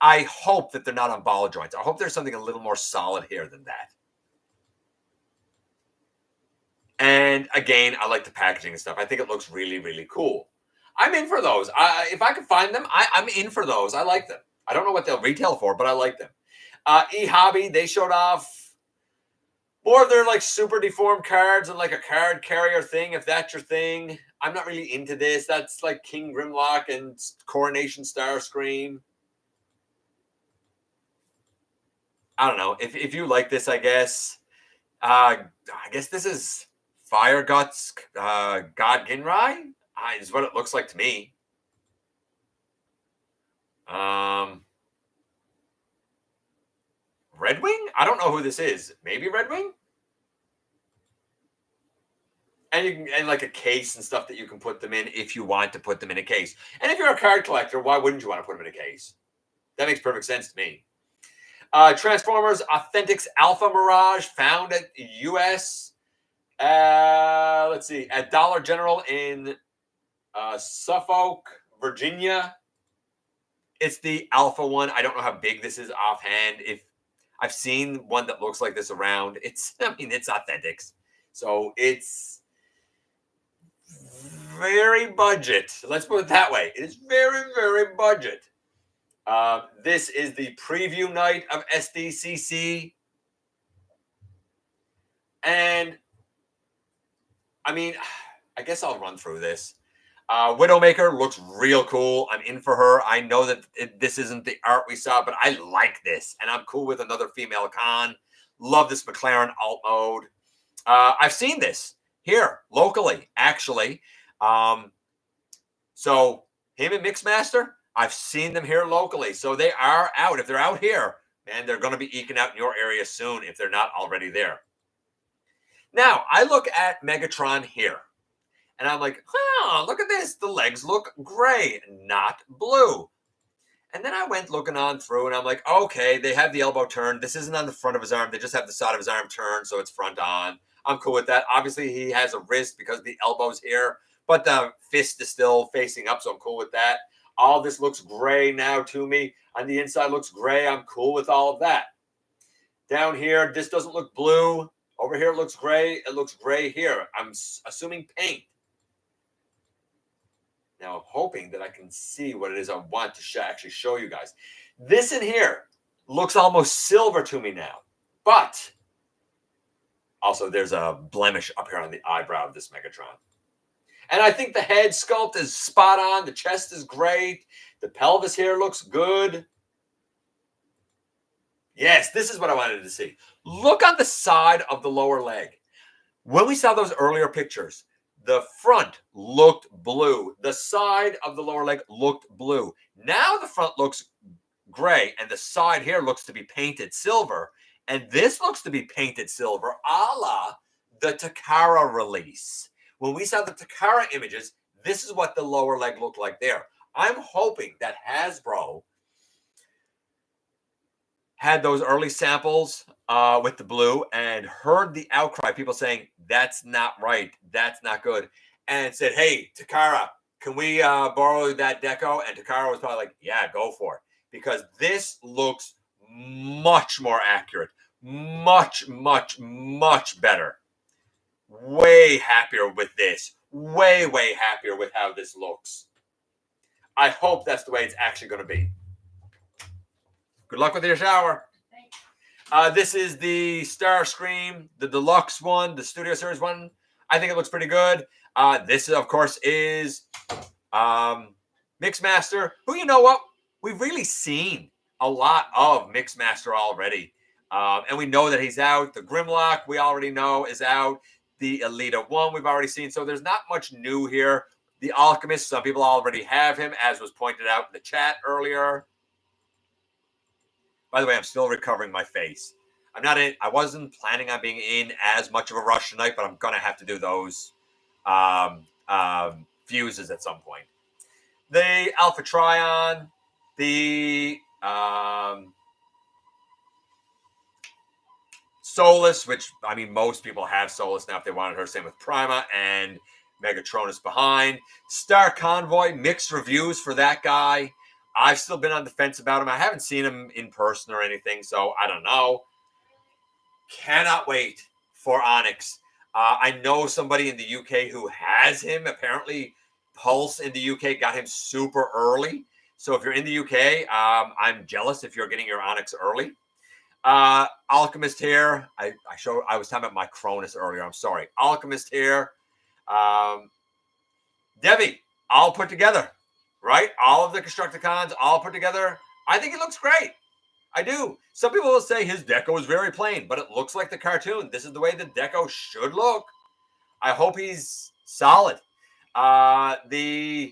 I hope that they're not on ball joints. I hope there's something a little more solid here than that. And again, I like the packaging and stuff. I think it looks really, really cool. I'm in for those. If I can find them, I'm in for those. I like them. I don't know what they'll retail for, but I like them. eHobby, they showed off more of their like super deformed cards and like a card carrier thing, if that's your thing. I'm not really into this. That's like King Grimlock and Coronation Starscream. I don't know. If you like this, I guess. I guess this is Fire Guts God Ginrai. Is what it looks like to me. Red Wing? I don't know who this is. Maybe Red Wing? And you can, and like a case and stuff that you can put them in if you want to put them in a case. And if you're a card collector, why wouldn't you want to put them in a case? That makes perfect sense to me. Transformers Authentics Alpha Mirage found at US. Let's see, at Dollar General in Suffolk, Virginia. It's the Alpha one. I don't know how big this is offhand. If I've seen one that looks like this around, it's Authentics, so it's very budget. Let's put it that way. It is very, very budget. This is the preview night of SDCC, and I mean, I guess I'll run through this. Widowmaker looks real cool. I'm in for her. I know that this isn't the art we saw, but I like this, and I'm cool with another female con. Love this McLaren alt mode. I've seen this here locally, actually. So him and Mixmaster, I've seen them here locally. So they are out. If they're out here, man, they're going to be eking out in your area soon if they're not already there. Now, I look at Megatron here, and I'm like, oh, look at this. The legs look gray, not blue. And then I went looking on through, and I'm like, okay, they have the elbow turned. This isn't on the front of his arm. They just have the side of his arm turned, so it's front on. I'm cool with that. Obviously, he has a wrist because the elbow's here, but the fist is still facing up, so I'm cool with that. All this looks gray now to me. On the inside looks gray. I'm cool with all of that. Down here, this doesn't look blue. Over here, it looks gray. It looks gray here. I'm assuming paint. Now, I'm hoping that I can see what it is I want to actually show you guys. This in here looks almost silver to me now. But also, there's a blemish up here on the eyebrow of this Megatron. And I think the head sculpt is spot on. The chest is great. The pelvis here looks good. Yes, this is what I wanted to see. Look on the side of the lower leg. When we saw those earlier pictures, the front looked blue. The side of the lower leg looked blue. Now the front looks gray, and the side here looks to be painted silver. And this looks to be painted silver, a la the Takara release. When we saw the Takara images, this is what the lower leg looked like there. I'm hoping that Hasbro had those early samples with the blue and heard the outcry, people saying, that's not right, that's not good, and said, hey, Takara, can we borrow that deco? And Takara was probably like, yeah, go for it. Because this looks much more accurate, much, much, much better. Way happier with this. Way, way happier with how this looks. I hope that's the way it's actually going to be. Good luck with your shower. This is the Starscream, the deluxe one, the Studio Series one. I think it looks pretty good. This, of course, is Mixmaster, who, you know what? We've really seen a lot of Mixmaster already. And we know that he's out. The Grimlock, we already know, is out. The Elita 1, we've already seen. So there's not much new here. The Alchemist, some people already have him, as was pointed out in the chat earlier. By the way, I'm still recovering my face. I wasn't planning on being in as much of a rush tonight, but I'm going to have to do those fuses at some point. The Alpha Trion, the Solus, which, I mean, most people have Solus now if they wanted her. Same with Prima and Megatronus behind. Star Convoy, mixed reviews for that guy. I've still been on the fence about him. I haven't seen him in person or anything, so I don't know. Cannot wait for Onyx. I know somebody in the UK who has him. Apparently, Pulse in the UK got him super early. So if you're in the UK, I'm jealous if you're getting your Onyx early. Alchemist here. I was talking about my Cronus earlier. I'm sorry. Alchemist here. Debbie, all put together. Right? All of the Constructicons all put together. I think it looks great. I do. Some people will say his deco is very plain, but it looks like the cartoon. This is the way the deco should look. I hope he's solid. The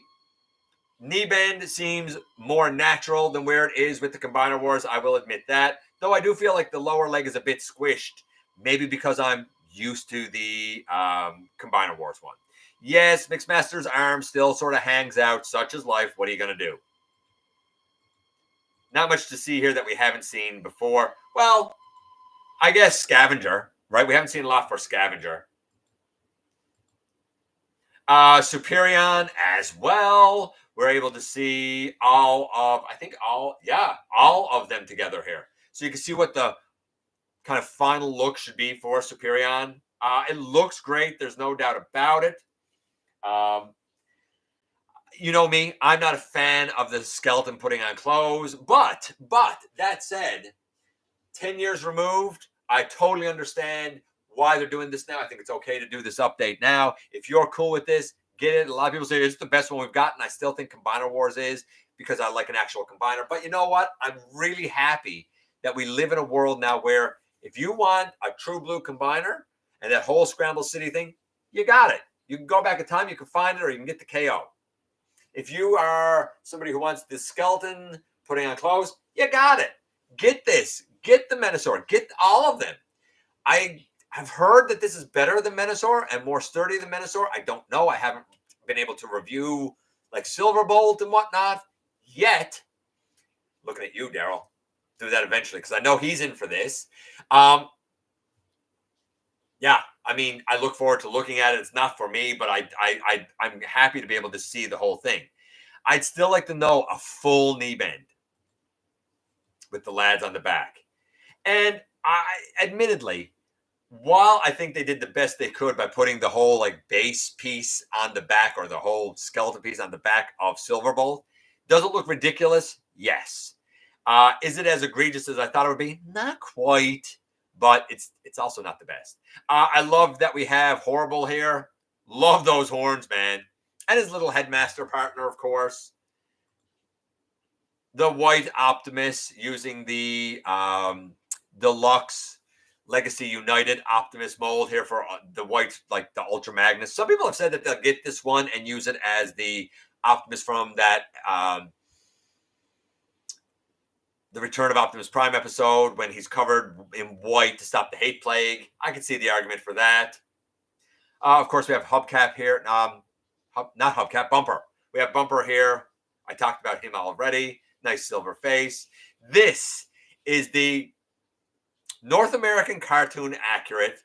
knee bend seems more natural than where it is with the Combiner Wars. I will admit that. Though I do feel like the lower leg is a bit squished. Maybe because I'm used to the Combiner Wars one. Yes, Mixmaster's arm still sort of hangs out, such is life. What are you going to do? Not much to see here that we haven't seen before. Well, I guess Scavenger, right? We haven't seen a lot for Scavenger. Superion as well. We're able to see all of them together here. So you can see what the kind of final look should be for Superion. It looks great. There's no doubt about it. You know me, I'm not a fan of the skeleton putting on clothes, but that said, 10 years removed, I totally understand why they're doing this now. I think it's okay to do this update now. If you're cool with this, get it. A lot of people say it's the best one we've gotten. I still think Combiner Wars is because I like an actual combiner. But you know what? I'm really happy that we live in a world now where if you want a true blue combiner and that whole Scramble City thing, you got it. You can go back in time, you can find it, or you can get the KO. If you are somebody who wants the skeleton putting on clothes, you got it. Get this. Get the Menasor. Get all of them. I've heard that this is better than Menasor and more sturdy than Menasor. I don't know. I haven't been able to review like Silverbolt and whatnot yet. Looking at you, Daryl. Do that eventually because I know he's in for this. Yeah, I mean, I look forward to looking at it. It's not for me, but I'm happy to be able to see the whole thing. I'd still like to know a full knee bend with the lads on the back. And admittedly, while I think they did the best they could by putting the whole like base piece on the back or the whole skeleton piece on the back of Silverbolt, does it look ridiculous? Yes. Is it as egregious as I thought it would be? Not quite, but it's also not the best. I love that we have Horrible here. Love those horns, man. And his little headmaster partner, of course. The white Optimus using the Deluxe Legacy United Optimus mold here for the white, like the Ultra Magnus. Some people have said that they'll get this one and use it as the Optimus from that the Return of Optimus Prime episode when he's covered in white to stop the hate plague. I can see the argument for that. Of course, we have Hubcap here. Not Hubcap, Bumper. We have Bumper here. I talked about him already. Nice silver face. This is the North American cartoon accurate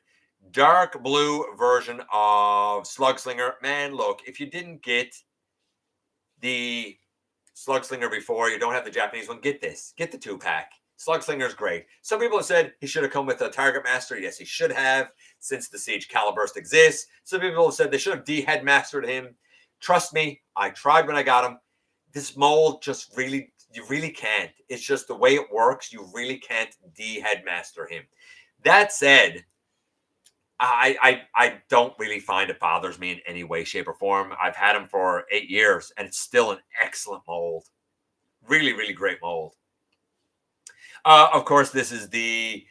dark blue version of Slugslinger. Man, look, if you didn't get the Slugslinger before, you don't have the Japanese one, get this. Get the 2-pack. Slugslinger is great. Some people have said he should have come with a Target Master. Yes, he should have, since the Siege Caliburst exists. Some people have said they should have de-headmastered him. Trust me, I tried when I got him. This mold just really, you really can't. It's just the way it works. You really can't de-headmaster him. That said, I don't really find it bothers me in any way, shape, or form. I've had him for 8 years, and it's still an excellent mold. Really, really great mold. Of course, this is the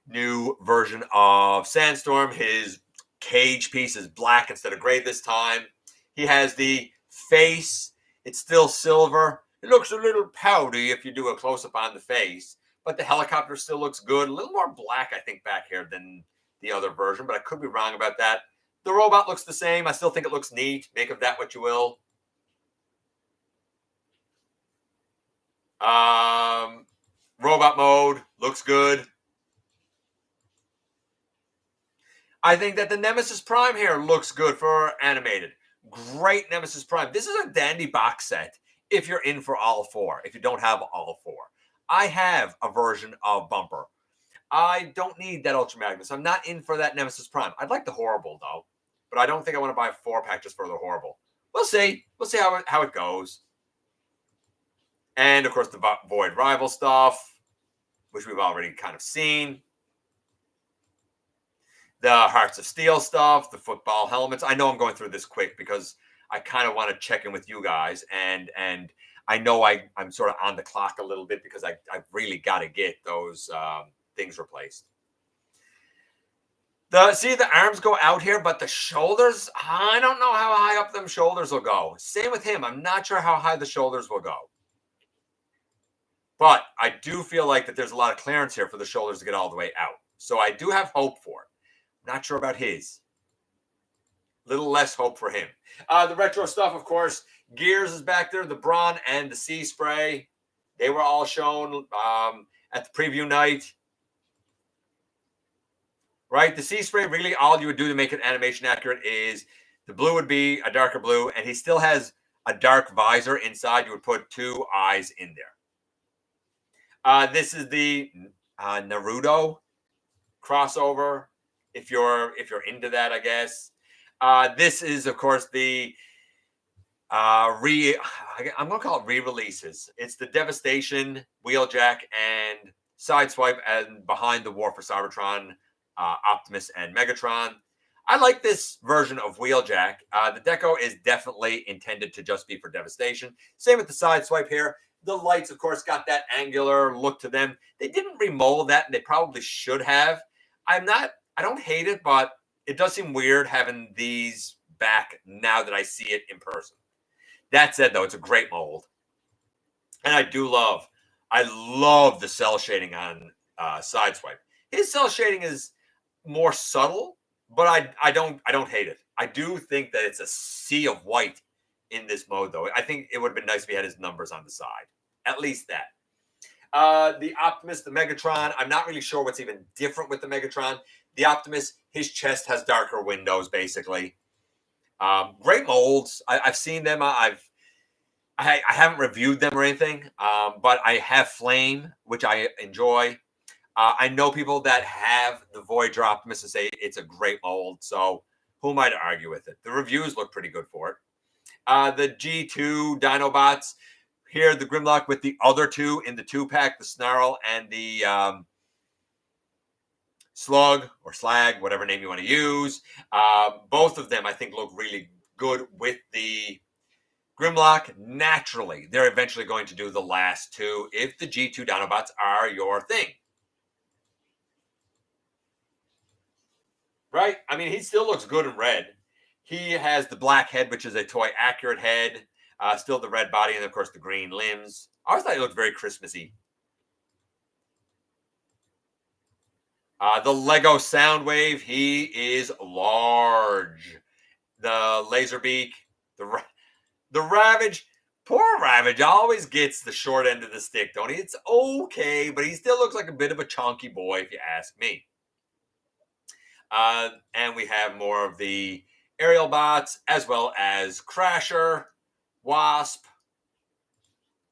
new version of Sandstorm. His cage piece is black instead of gray this time. He has the face. It's still silver. It looks a little powdery if you do a close-up on the face, but the helicopter still looks good. A little more black, I think, back here than the other version, but I could be wrong about that. The robot looks the same. I still think it looks neat. Make of that what you will. Robot mode looks good. I think that the Nemesis Prime here looks good for animated. Great Nemesis Prime. This is a dandy box set if you're in for all four, if you don't have all four. I have a version of Bumper. I don't need that Ultra Magnus. I'm not in for that Nemesis Prime. I'd like the Horrible, though, but I don't think I want to buy a 4-pack just for the Horrible. We'll see. We'll see how it goes. And, of course, the Void Rival stuff, which we've already kind of seen. The Hearts of Steel stuff, the football helmets. I know I'm going through this quick because I kind of want to check in with you guys. And I know I'm sort of on the clock a little bit because I've really got to get those things replaced. See, the arms go out here, but the shoulders, I don't know how high up them shoulders will go. Same with him. I'm not sure how high the shoulders will go. But I do feel like that there's a lot of clearance here for the shoulders to get all the way out. So I do have hope for it. Not sure about his. Little less hope for him. The retro stuff, of course. Gears is back there. The Brawn and the Sea Spray. They were all shown at the preview night. Right? The Sea Spray, really all you would do to make it animation accurate is the blue would be a darker blue, and he still has a dark visor inside. You would put 2 eyes in there. This is the Naruto crossover. If you're into that, I guess. This is, of course, the I'm gonna call it re-releases. It's the Devastation, Wheeljack, and Sideswipe, and behind the War for Cybertron, Optimus and Megatron. I like this version of Wheeljack. The deco is definitely intended to just be for Devastation. Same with the Sideswipe here. The lights, of course, got that angular look to them. They didn't remold that, and they probably should have. I don't hate it, but it does seem weird having these back now that I see it in person. That said, though, it's a great mold. And I love the cell shading on Sideswipe. His cell shading is more subtle, but I don't hate it. I do think that it's a sea of white in this mode, though. I think it would have been nice if he had his numbers on the side. At least that. The Optimus, the Megatron, I'm not really sure what's even different with the Megatron. The Optimus, his chest has darker windows, basically. Great molds. I've seen them. I haven't reviewed them or anything, but I have Flame, which I enjoy. I know people that have the Voyager Optimus and say it's a great mold, so who am I to argue with it? The reviews look pretty good for it. The G2 Dinobots. Here, the Grimlock with the other 2 in the 2-pack, the Snarl and the Slug or Slag, whatever name you want to use. Both of them, I think, look really good with the Grimlock. Naturally, they're eventually going to do the last 2 if the G2 Dinobots are your thing. Right? I mean, he still looks good in red. He has the black head, which is a toy accurate head. Still the red body, and of course the green limbs. I always thought he looked very Christmassy. The Lego Soundwave, he is large. The Laserbeak, the Ravage. Poor Ravage always gets the short end of the stick, don't he? It's okay, but he still looks like a bit of a chunky boy, if you ask me. And we have more of the aerial bots, as well as Crasher, Wasp.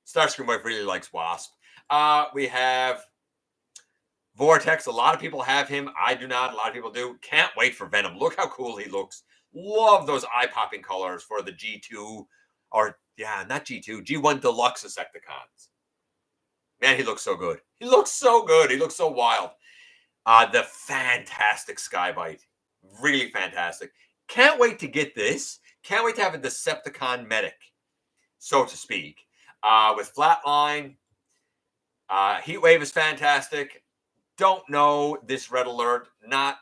Starscream Wife really likes Wasp. We have Vortex. A lot of people have him. I do not. A lot of people do. Can't wait for Venom. Look how cool he looks. Love those eye-popping colors for the G2, or not G2, G1 Deluxe Insecticons. Man, he looks so good. He looks so good. He looks so wild. The fantastic Skybite. Really fantastic. Can't wait to get this. Can't wait to have a Decepticon medic, so to speak. With Flatline. Heatwave is fantastic. Don't know this Red Alert. Not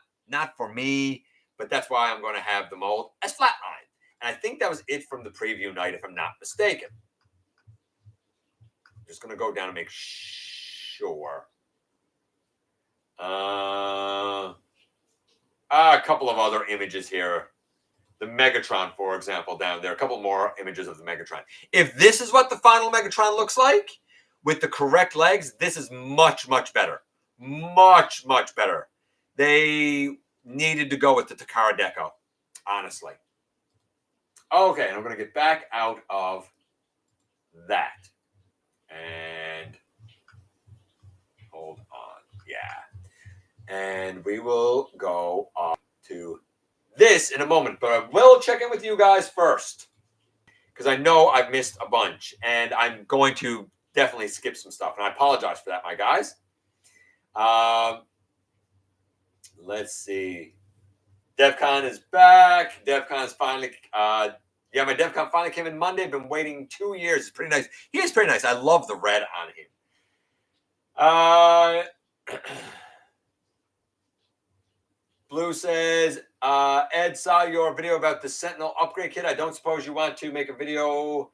for me, but that's why I'm going to have the mold as Flatline. And I think that was it from the preview night, if I'm not mistaken. Just going to go down and make sure. A couple of other images here. The Megatron, for example, down there. A couple more images of the Megatron. If this is what the final Megatron looks like, with the correct legs, this is much, much better. Much, much better. They needed to go with the Takara Deco, honestly. Okay, and I'm going to get back out of that. And hold on. Yeah. And we will go up to this in a moment, but I will check in with you guys first, because I know I've missed a bunch, and I'm going to definitely skip some stuff, and I apologize for that, my guys. Let's see. DevCon is back. DevCon is finally, my DevCon finally came in Monday. Been waiting 2 years. It's pretty nice. He is pretty nice. I love the red on him. Blue says, Ed saw your video about the Sentinel upgrade kit. I don't suppose you want to make a video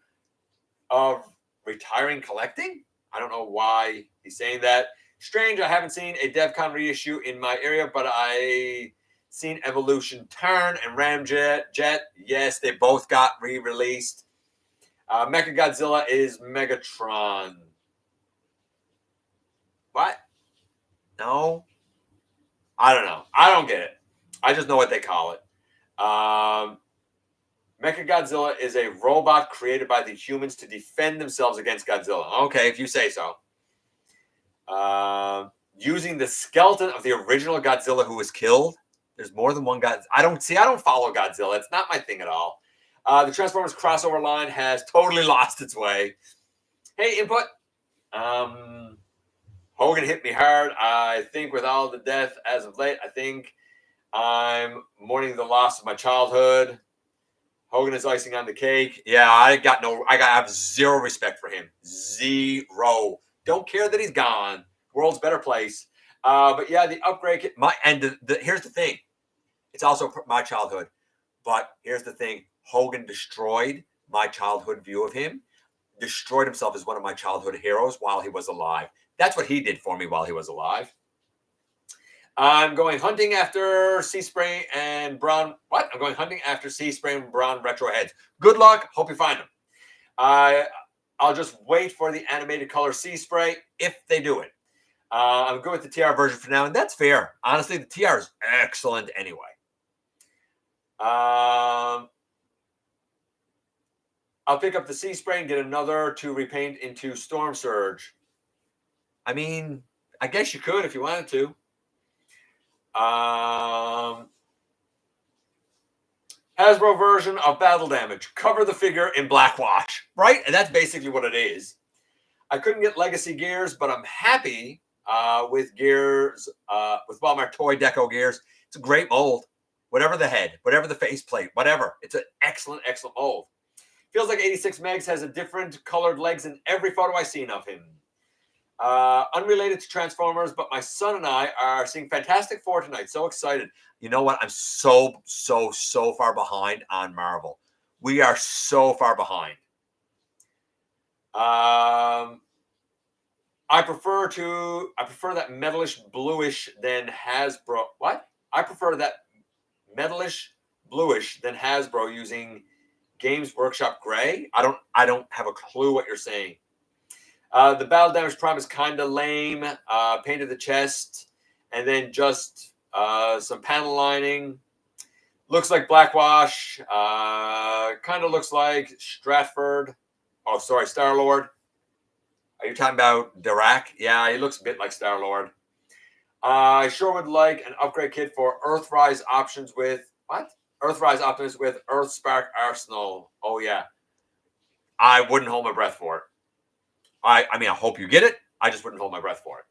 of retiring collecting? I don't know why he's saying that. Strange, I haven't seen a DevCon reissue in my area, but I Seen Evolution Turn and Ramjet. Yes, they both got re-released. Mechagodzilla is Megatron. What? No? I don't know. I don't get it. I just know what they call it. Mechagodzilla is a robot created by the humans to defend themselves against Godzilla. Okay, if you say so. Using the skeleton of the original Godzilla who was killed. There's more than one Godzilla. I don't follow Godzilla. It's not my thing at all. The Transformers crossover line has totally lost its way. Hey, input. Hogan hit me hard. I think with all the death as of late, I think I'm mourning the loss of my childhood. Hogan is icing on the cake. Yeah, I have zero respect for him. Zero. Don't care that he's gone. World's better place. But yeah, the upgrade kit. Here's the thing. It's also my childhood. But here's the thing. Hogan destroyed my childhood view of him. Destroyed himself as one of my childhood heroes while he was alive. That's what he did for me while he was alive. I'm going hunting after Sea Spray and Brown. What? I'm going hunting after Sea Spray and Brown retro heads. Good luck. Hope you find them. I'll just wait for the animated color Sea Spray if they do it. I'm good with the TR version for now, and that's fair. Honestly, the TR is excellent anyway. I'll pick up the Sea Spray and get another to repaint into Storm Surge. I mean, I guess you could if you wanted to. Hasbro version of Battle Damage. Cover the figure in black wash. Right? And that's basically what it is. I couldn't get Legacy Gears, but I'm happy with Gears, with Walmart Toy Deco Gears. It's a great mold. Whatever the head, whatever the faceplate, whatever. It's an excellent, excellent mold. Feels like 86 Megs has a different colored legs in every photo I've seen of him. Unrelated to Transformers, but my son and I are seeing Fantastic Four tonight. So excited. You know what? I'm so far behind on Marvel. We are so far behind. I prefer that metalish bluish than Hasbro. What? I prefer that metalish bluish than Hasbro using Games Workshop gray. I don't have a clue what you're saying. The Battle Damage Prime is kind of lame. Painted the chest and then just some panel lining. Looks like blackwash. Kind of looks like Stratford. Oh, sorry, Star-Lord. Are you talking about Dirac? Yeah, he looks a bit like Star-Lord. I sure would like an upgrade kit for Earthrise options with what? Earthrise Optimus with Earthspark Arsenal. Oh yeah. I wouldn't hold my breath for it. I mean, I hope you get it. I just wouldn't hold my breath for it.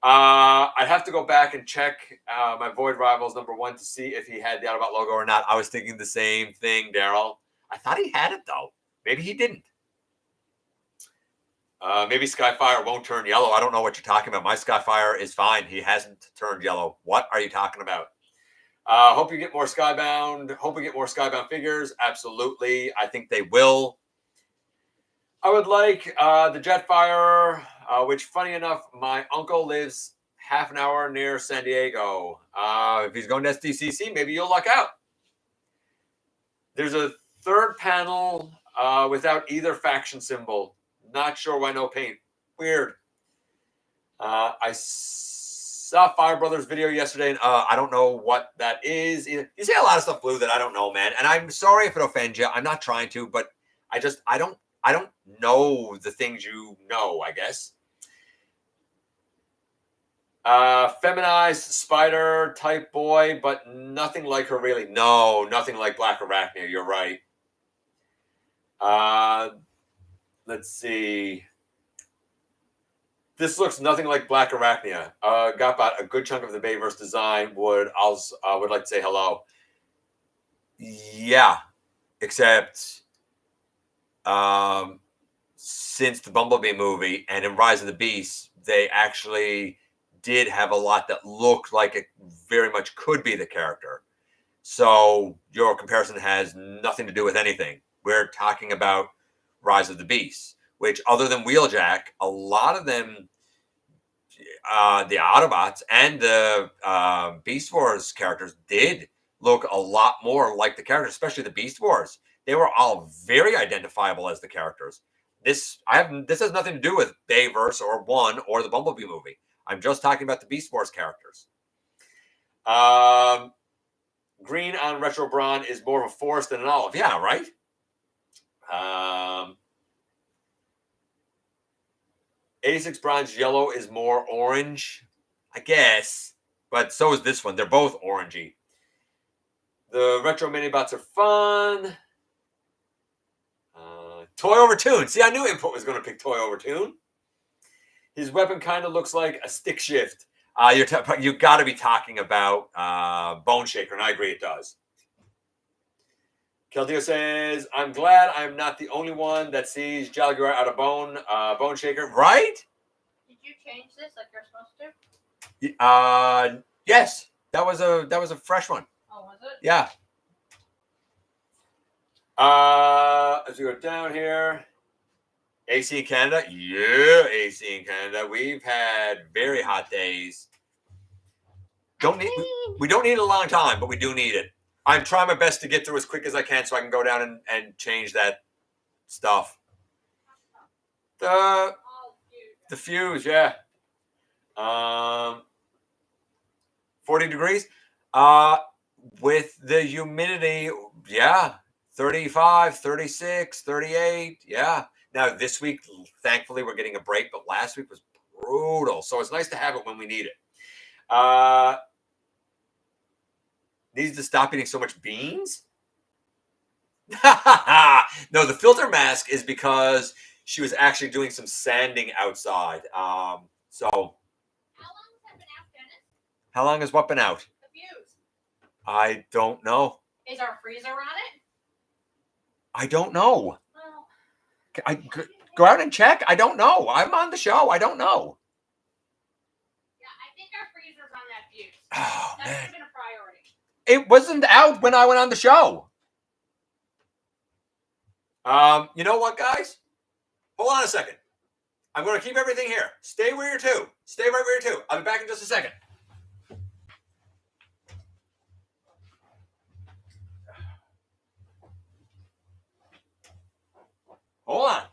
I'd have to go back and check my Void Rivals #1 to see if he had the Autobot logo or not. I was thinking the same thing, Daryl. I thought he had it, though. Maybe he didn't. Maybe Skyfire won't turn yellow. I don't know what you're talking about. My Skyfire is fine. He hasn't turned yellow. What are you talking about? Hope you get more Skybound. Hope we get more Skybound figures. Absolutely. I think they will. I would like the Jetfire, which, funny enough, my uncle lives half an hour near San Diego. If he's going to SDCC, maybe you'll luck out. There's a third panel without either faction symbol. Not sure why no paint. Weird. I saw Fire Brothers video yesterday, and I don't know what that is. You see a lot of stuff blue that I don't know, man. And I'm sorry if it offends you. I'm not trying to, but I don't know the things you know, I guess. Feminized spider type boy, but nothing like her really. No, nothing like Black Arachnia. You're right. Let's see. This looks nothing like Black Arachnia. GotBot, a good chunk of the Bayverse design would like to say hello. Yeah, except since the Bumblebee movie and in Rise of the Beast, they actually did have a lot that looked like it very much could be the character. So your comparison has nothing to do with anything. We're talking about Rise of the Beast, which other than Wheeljack, a lot of them the Autobots and the Beast Wars characters did look a lot more like the characters, especially the Beast Wars. They were all very identifiable as the characters. This has nothing to do with Bayverse or One or the Bumblebee movie. I'm just talking about the Beast Wars characters. Green on Retro Braun is more of a forest than an olive. Yeah, right? 86 Bronze Yellow is more orange, I guess. But so is this one. They're both orangey. The Retro Minibots are fun. Toy over Tune. See, I knew Input was going to pick Toy over Tune. His weapon kind of looks like a stick shift. You got to be talking about Bone Shaker, and I agree it does. Keldio says, I'm glad I'm not the only one that sees Jolly Guar out of Bone Shaker. Right? Did you change this like you're supposed to? Yes. That was a fresh one. Oh, was it? Yeah. As we go down here, AC in Canada. Yeah, AC in Canada. We've had very hot days. We don't need it a long time, but we do need it. I'm trying my best to get through as quick as I can so I can go down and change that stuff. The fuse, yeah. 40 degrees. With the humidity, yeah. 35, 36, 38, yeah. Now, this week, thankfully, we're getting a break, but last week was brutal. So it's nice to have it when we need it. Needs to stop eating so much beans? No, the filter mask is because she was actually doing some sanding outside. So. How long has that been out, Dennis? How long has what been out? The fuse. I don't know. Is our freezer on it? I don't know. Well, I go out and check. I don't know. I'm on the show. I don't know. Yeah, I think our freezer's on that fuse. Oh, That man. should have been a priority. It wasn't out when I went on the show. You know what, guys? Hold on a second. I'm going to keep everything here. Stay where you're to. Stay right where you're to. I'll be back in just a second. Hold on.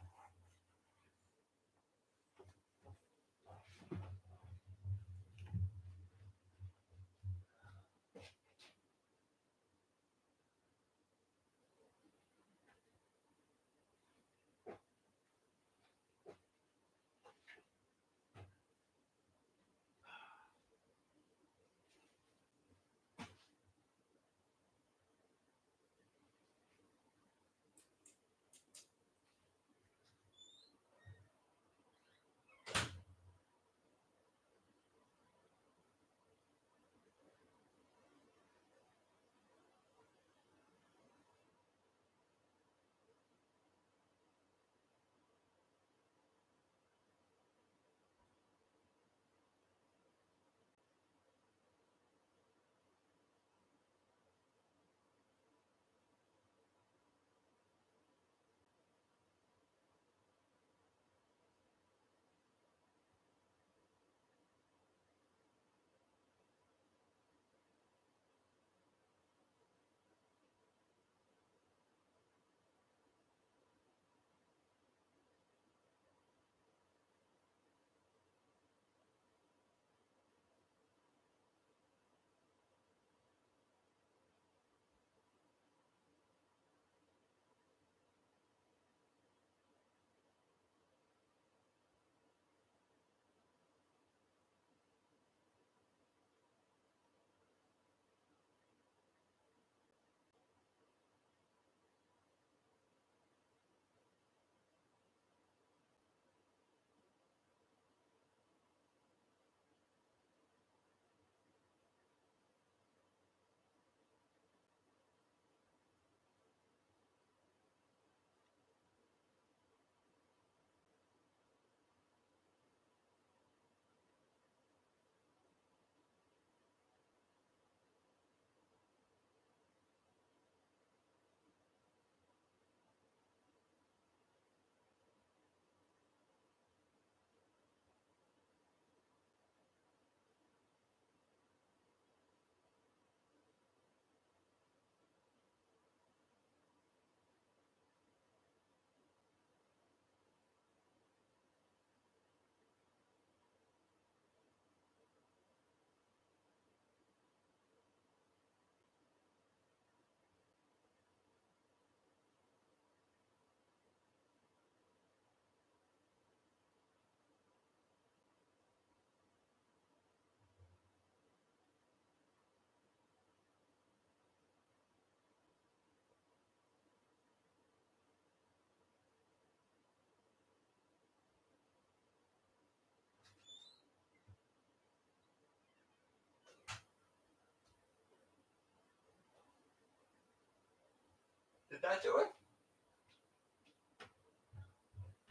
that do it?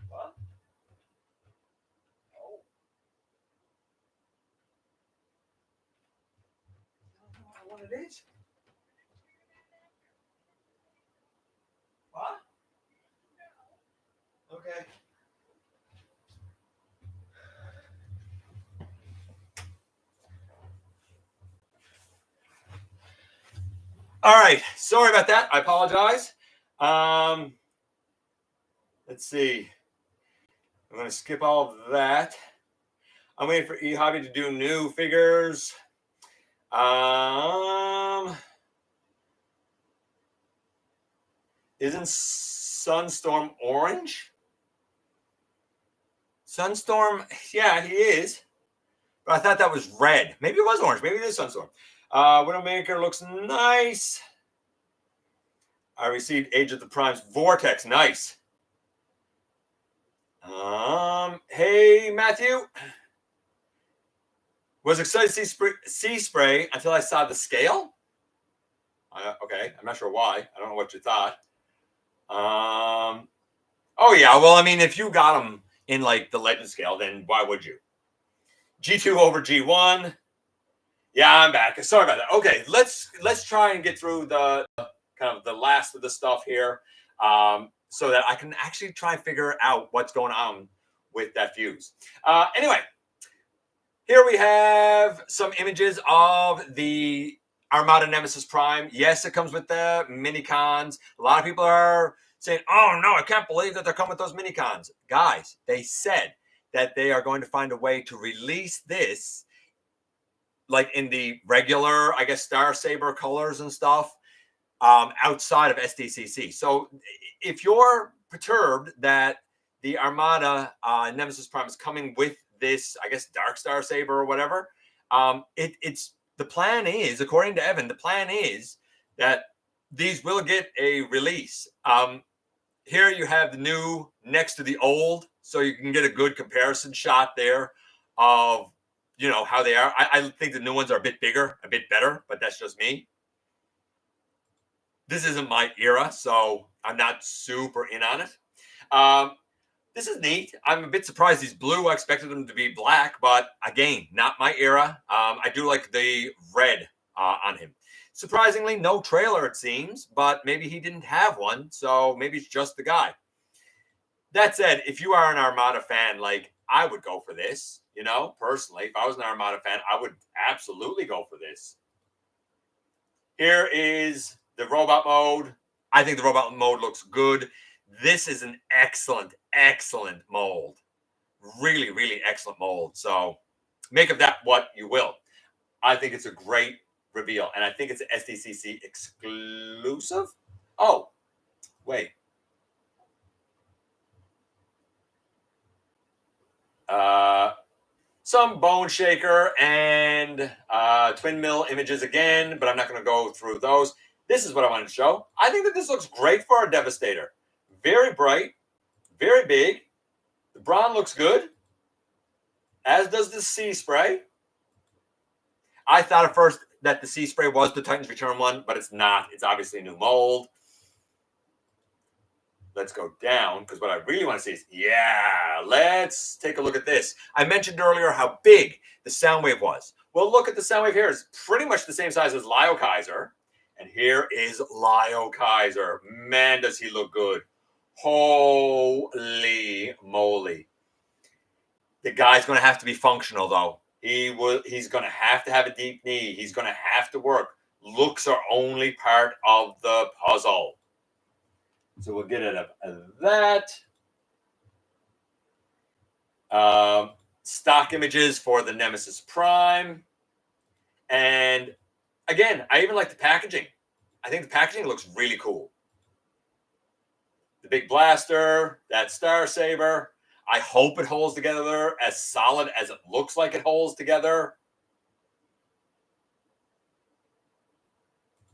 What? Oh. I don't know what it is. What? Okay. All right. Sorry about that. I apologize. Let's see. I'm going to skip all of that. I'm waiting for eHobby to do new figures. Isn't Sunstorm orange? Sunstorm, yeah, he is. But I thought that was red. Maybe it was orange. Maybe it is Sunstorm. Widowmaker looks nice. I received Age of the Primes Vortex. Nice. Hey, Matthew. Was excited to see Sea Spray until I saw the scale. Okay, I'm not sure why. I don't know what you thought. Oh, yeah. Well, I mean, if you got them in like the legend scale, then why would you? G2 over G1. Yeah, I'm back. Sorry about that. Okay, let's try and get through the kind of the last of the stuff here, so that I can actually try and figure out what's going on with that fuse. Anyway, here we have some images of the Armada Nemesis Prime. Yes, it comes with the mini cons. A lot of people are saying, "Oh no, I can't believe that they're coming with those mini cons." Guys, they said that they are going to find a way to release this like in the regular, I guess, Star Saber colors and stuff, outside of SDCC. So if you're perturbed that the Armada Nemesis Prime is coming with this, I guess, Dark Star Saber or whatever, it's the plan is, according to Evan, the plan is that these will get a release. Here you have the new next to the old, so you can get a good comparison shot there of, you know, how they are. I think the new ones are a bit bigger, a bit better, but that's just me. This isn't my era, so I'm not super in on it. This is neat. I'm a bit surprised he's blue. I expected him to be black, but again, not my era. I do like the red on him. Surprisingly, no trailer, it seems, but maybe he didn't have one, so maybe it's just the guy. That said, if you are an Armada fan, like, I would go for this, you know, personally. If I was an Armada fan, I would absolutely go for this. Here is the robot mode. I think the robot mode looks good. This is an excellent, excellent mold. Really, really excellent mold. So make of that what you will. I think it's a great reveal, and I think it's an SDCC exclusive. Oh, wait. Some Bone Shaker and Twin Mill images again, but I'm not going to go through those. This is what I wanted to show. I think that this looks great for a Devastator. Very bright, very big. The Brawn looks good, as does the Sea Spray. I thought at first that the Sea Spray was the Titans Return one, but it's not. It's obviously a new mold. Let's go down, because what I really want to see is, yeah, let's take a look at this. I mentioned earlier how big the Soundwave was. Well, look at the Soundwave here. It's pretty much the same size as Lio Kaiser. And here is Lio Kaiser. Man, does he look good. Holy moly. The guy's going to have to be functional, though. He's going to have a deep knee. He's going to have to work. Looks are only part of the puzzle. So we'll get rid of that. Stock images for the Nemesis Prime. And again, I even like the packaging. I think the packaging looks really cool. The big blaster, that Star Saber. I hope it holds together as solid as it looks like it holds together.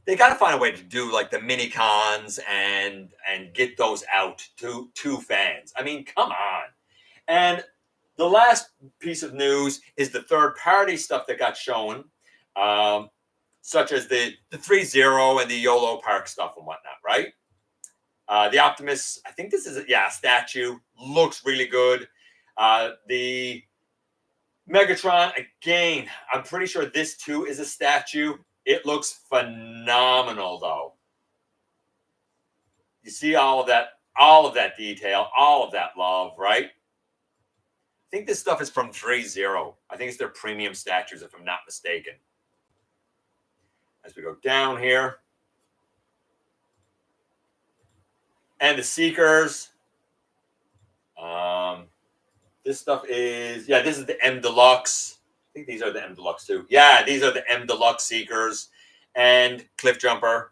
They got to find a way to do like the mini cons and get those out to fans. I mean, come on. And the last piece of news is the third-party stuff that got shown, such as the 3-0 and the YOLO Park stuff and whatnot, right? The Optimus, I think this is a statue. Looks really good. The Megatron, again, I'm pretty sure this too is a statue. It looks phenomenal, though. You see all of that detail, all of that love, right? I think this stuff is from 3.0. I think it's their premium statues, if I'm not mistaken. As we go down here. And the Seekers. This stuff is, this is the M Deluxe. I think these are the M Deluxe too. Yeah, these are the M Deluxe Seekers. And Cliff Jumper.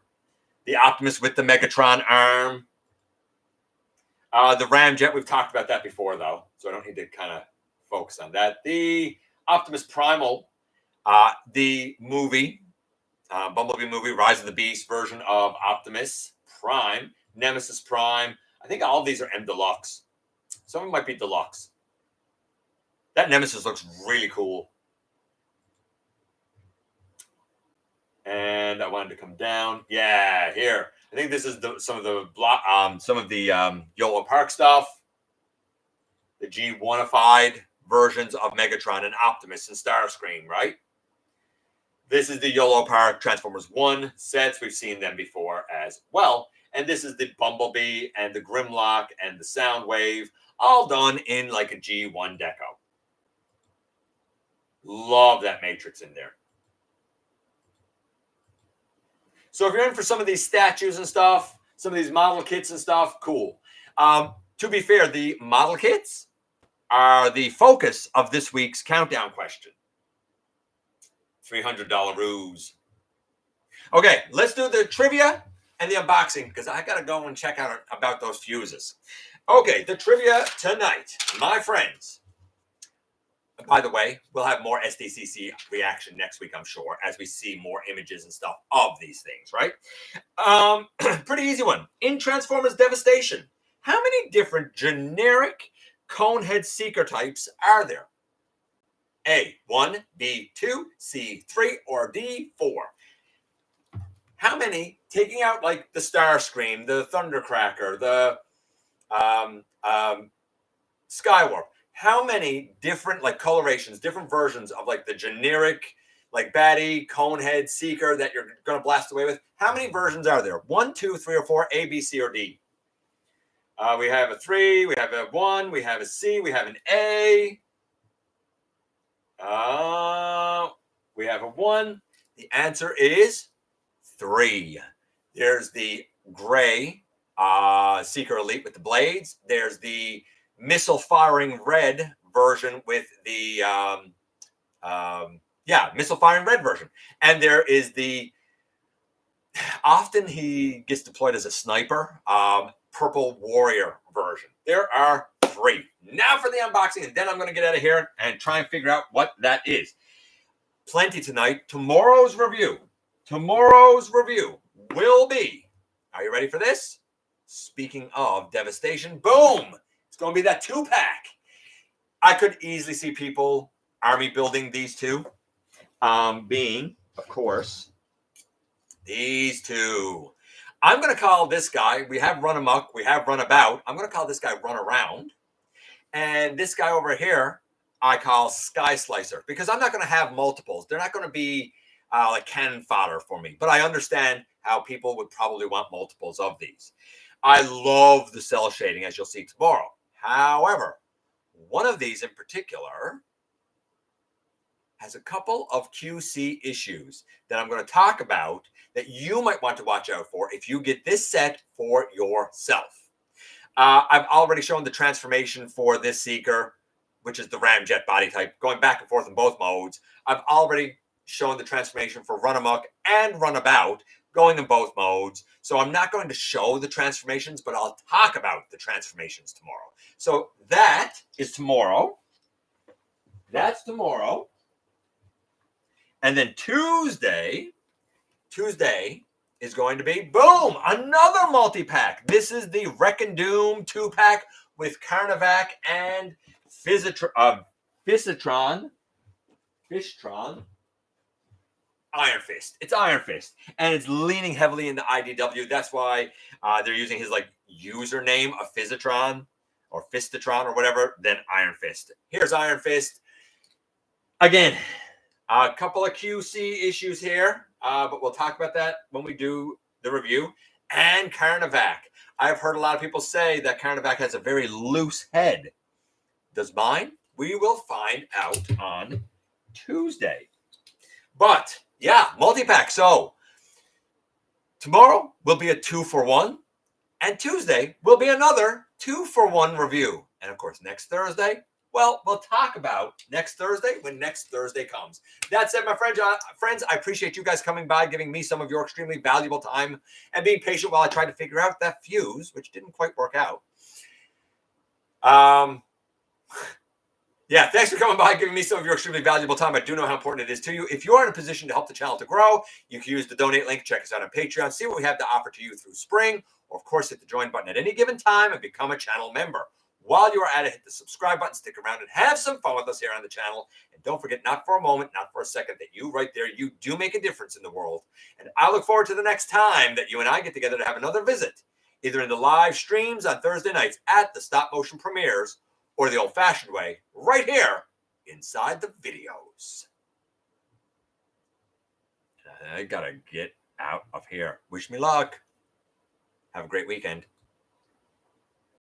The Optimus with the Megatron arm. The Ramjet, we've talked about that before, though. So I don't need to kind of focus on that. The Optimus Primal, the movie, Bumblebee movie, Rise of the Beast version of Optimus Prime, Nemesis Prime. I think all of these are M Deluxe. Some of them might be Deluxe. That Nemesis looks really cool. And I wanted to come down. Yeah, here. I think this is some of the YOLO Park stuff. The G1ified versions of Megatron and Optimus and Starscream, right? This is the YOLO Park Transformers 1 sets. We've seen them before as well. And this is the Bumblebee and the Grimlock and the Soundwave, all done in like a G1 deco. Love that matrix in there. So if you're in for some of these statues and stuff, some of these model kits and stuff, cool. To be fair, the model kits are the focus of this week's countdown question. $300 ruse. Okay, let's do the trivia and the unboxing because I got to go and check out about those fuses. Okay, the trivia tonight, my friends. By the way, we'll have more SDCC reaction next week, I'm sure, as we see more images and stuff of these things, right? Pretty easy one. In Transformers Devastation, how many different generic Conehead Seeker types are there? A, 1, B, 2, C, 3, or D, 4? How many, taking out like the Starscream, the Thundercracker, the Skywarp, how many different like colorations, different versions of like the generic like baddie, Conehead, Seeker that you're going to blast away with? How many versions are there? 1, 2, 3, or 4, A, B, C, or D? We have a 3, we have a 1, we have a C, we have an A. We have a 1. The answer is 3. There's the gray Seeker Elite with the blades. There's the missile firing red version with the missile firing red version. And there is the, often he gets deployed as a sniper, purple warrior version. There are 3. Now for the unboxing, and then I'm going to get out of here and try and figure out what that is. Plenty tonight. Tomorrow's review will be, are you ready for this? Speaking of devastation, boom! It's going to be that 2-pack. I could easily see people army building these two, being, of course, these two. I'm going to call this guy, we have Run Amok, we have Run About. I'm going to call this guy Run Around. And this guy over here, I call Sky Slicer, because I'm not going to have multiples. They're not going to be like cannon fodder for me. But I understand how people would probably want multiples of these. I love the cell shading, as you'll see tomorrow. However, one of these in particular has a couple of QC issues that I'm going to talk about that you might want to watch out for if you get this set for yourself. I've already shown the transformation for this Seeker, which is the Ramjet body type, going back and forth in both modes. I've already shown the transformation for Run Amok and Run About, going in both modes. So I'm not going to show the transformations, but I'll talk about the transformations tomorrow. So that is tomorrow. That's tomorrow. And then Tuesday is going to be, boom, another multi-pack. This is the Wreck and Doom 2-pack with Carnivac and Fishitron. Iron Fist. It's Iron Fist. And it's leaning heavily into IDW. That's why they're using his like username of Physitron or Fistatron or whatever, then Iron Fist. Here's Iron Fist. Again, a couple of QC issues here, but we'll talk about that when we do the review. And Carnivac. I've heard a lot of people say that Carnivac has a very loose head. Does mine? We will find out on Tuesday. But yeah, multi-pack. So tomorrow will be a 2-for-1, and Tuesday will be another 2-for-1 review. And of course, next Thursday, well, we'll talk about next Thursday when next Thursday comes. That said, my friends, I appreciate you guys coming by, giving me some of your extremely valuable time and being patient while I tried to figure out that fuse, which didn't quite work out. Yeah, thanks for coming by, giving me some of your extremely valuable time. I do know how important it is to you. If you are in a position to help the channel to grow, you can use the donate link. Check us out on Patreon. See what we have to offer to you through spring. Or, of course, hit the join button at any given time and become a channel member. While you are at it, hit the subscribe button, stick around, and have some fun with us here on the channel. And don't forget, not for a moment, not for a second, that you right there, you do make a difference in the world. And I look forward to the next time that you and I get together to have another visit, either in the live streams on Thursday nights at the stop motion premieres, or the old-fashioned way, right here inside the videos. I gotta get out of here. Wish me luck. Have a great weekend.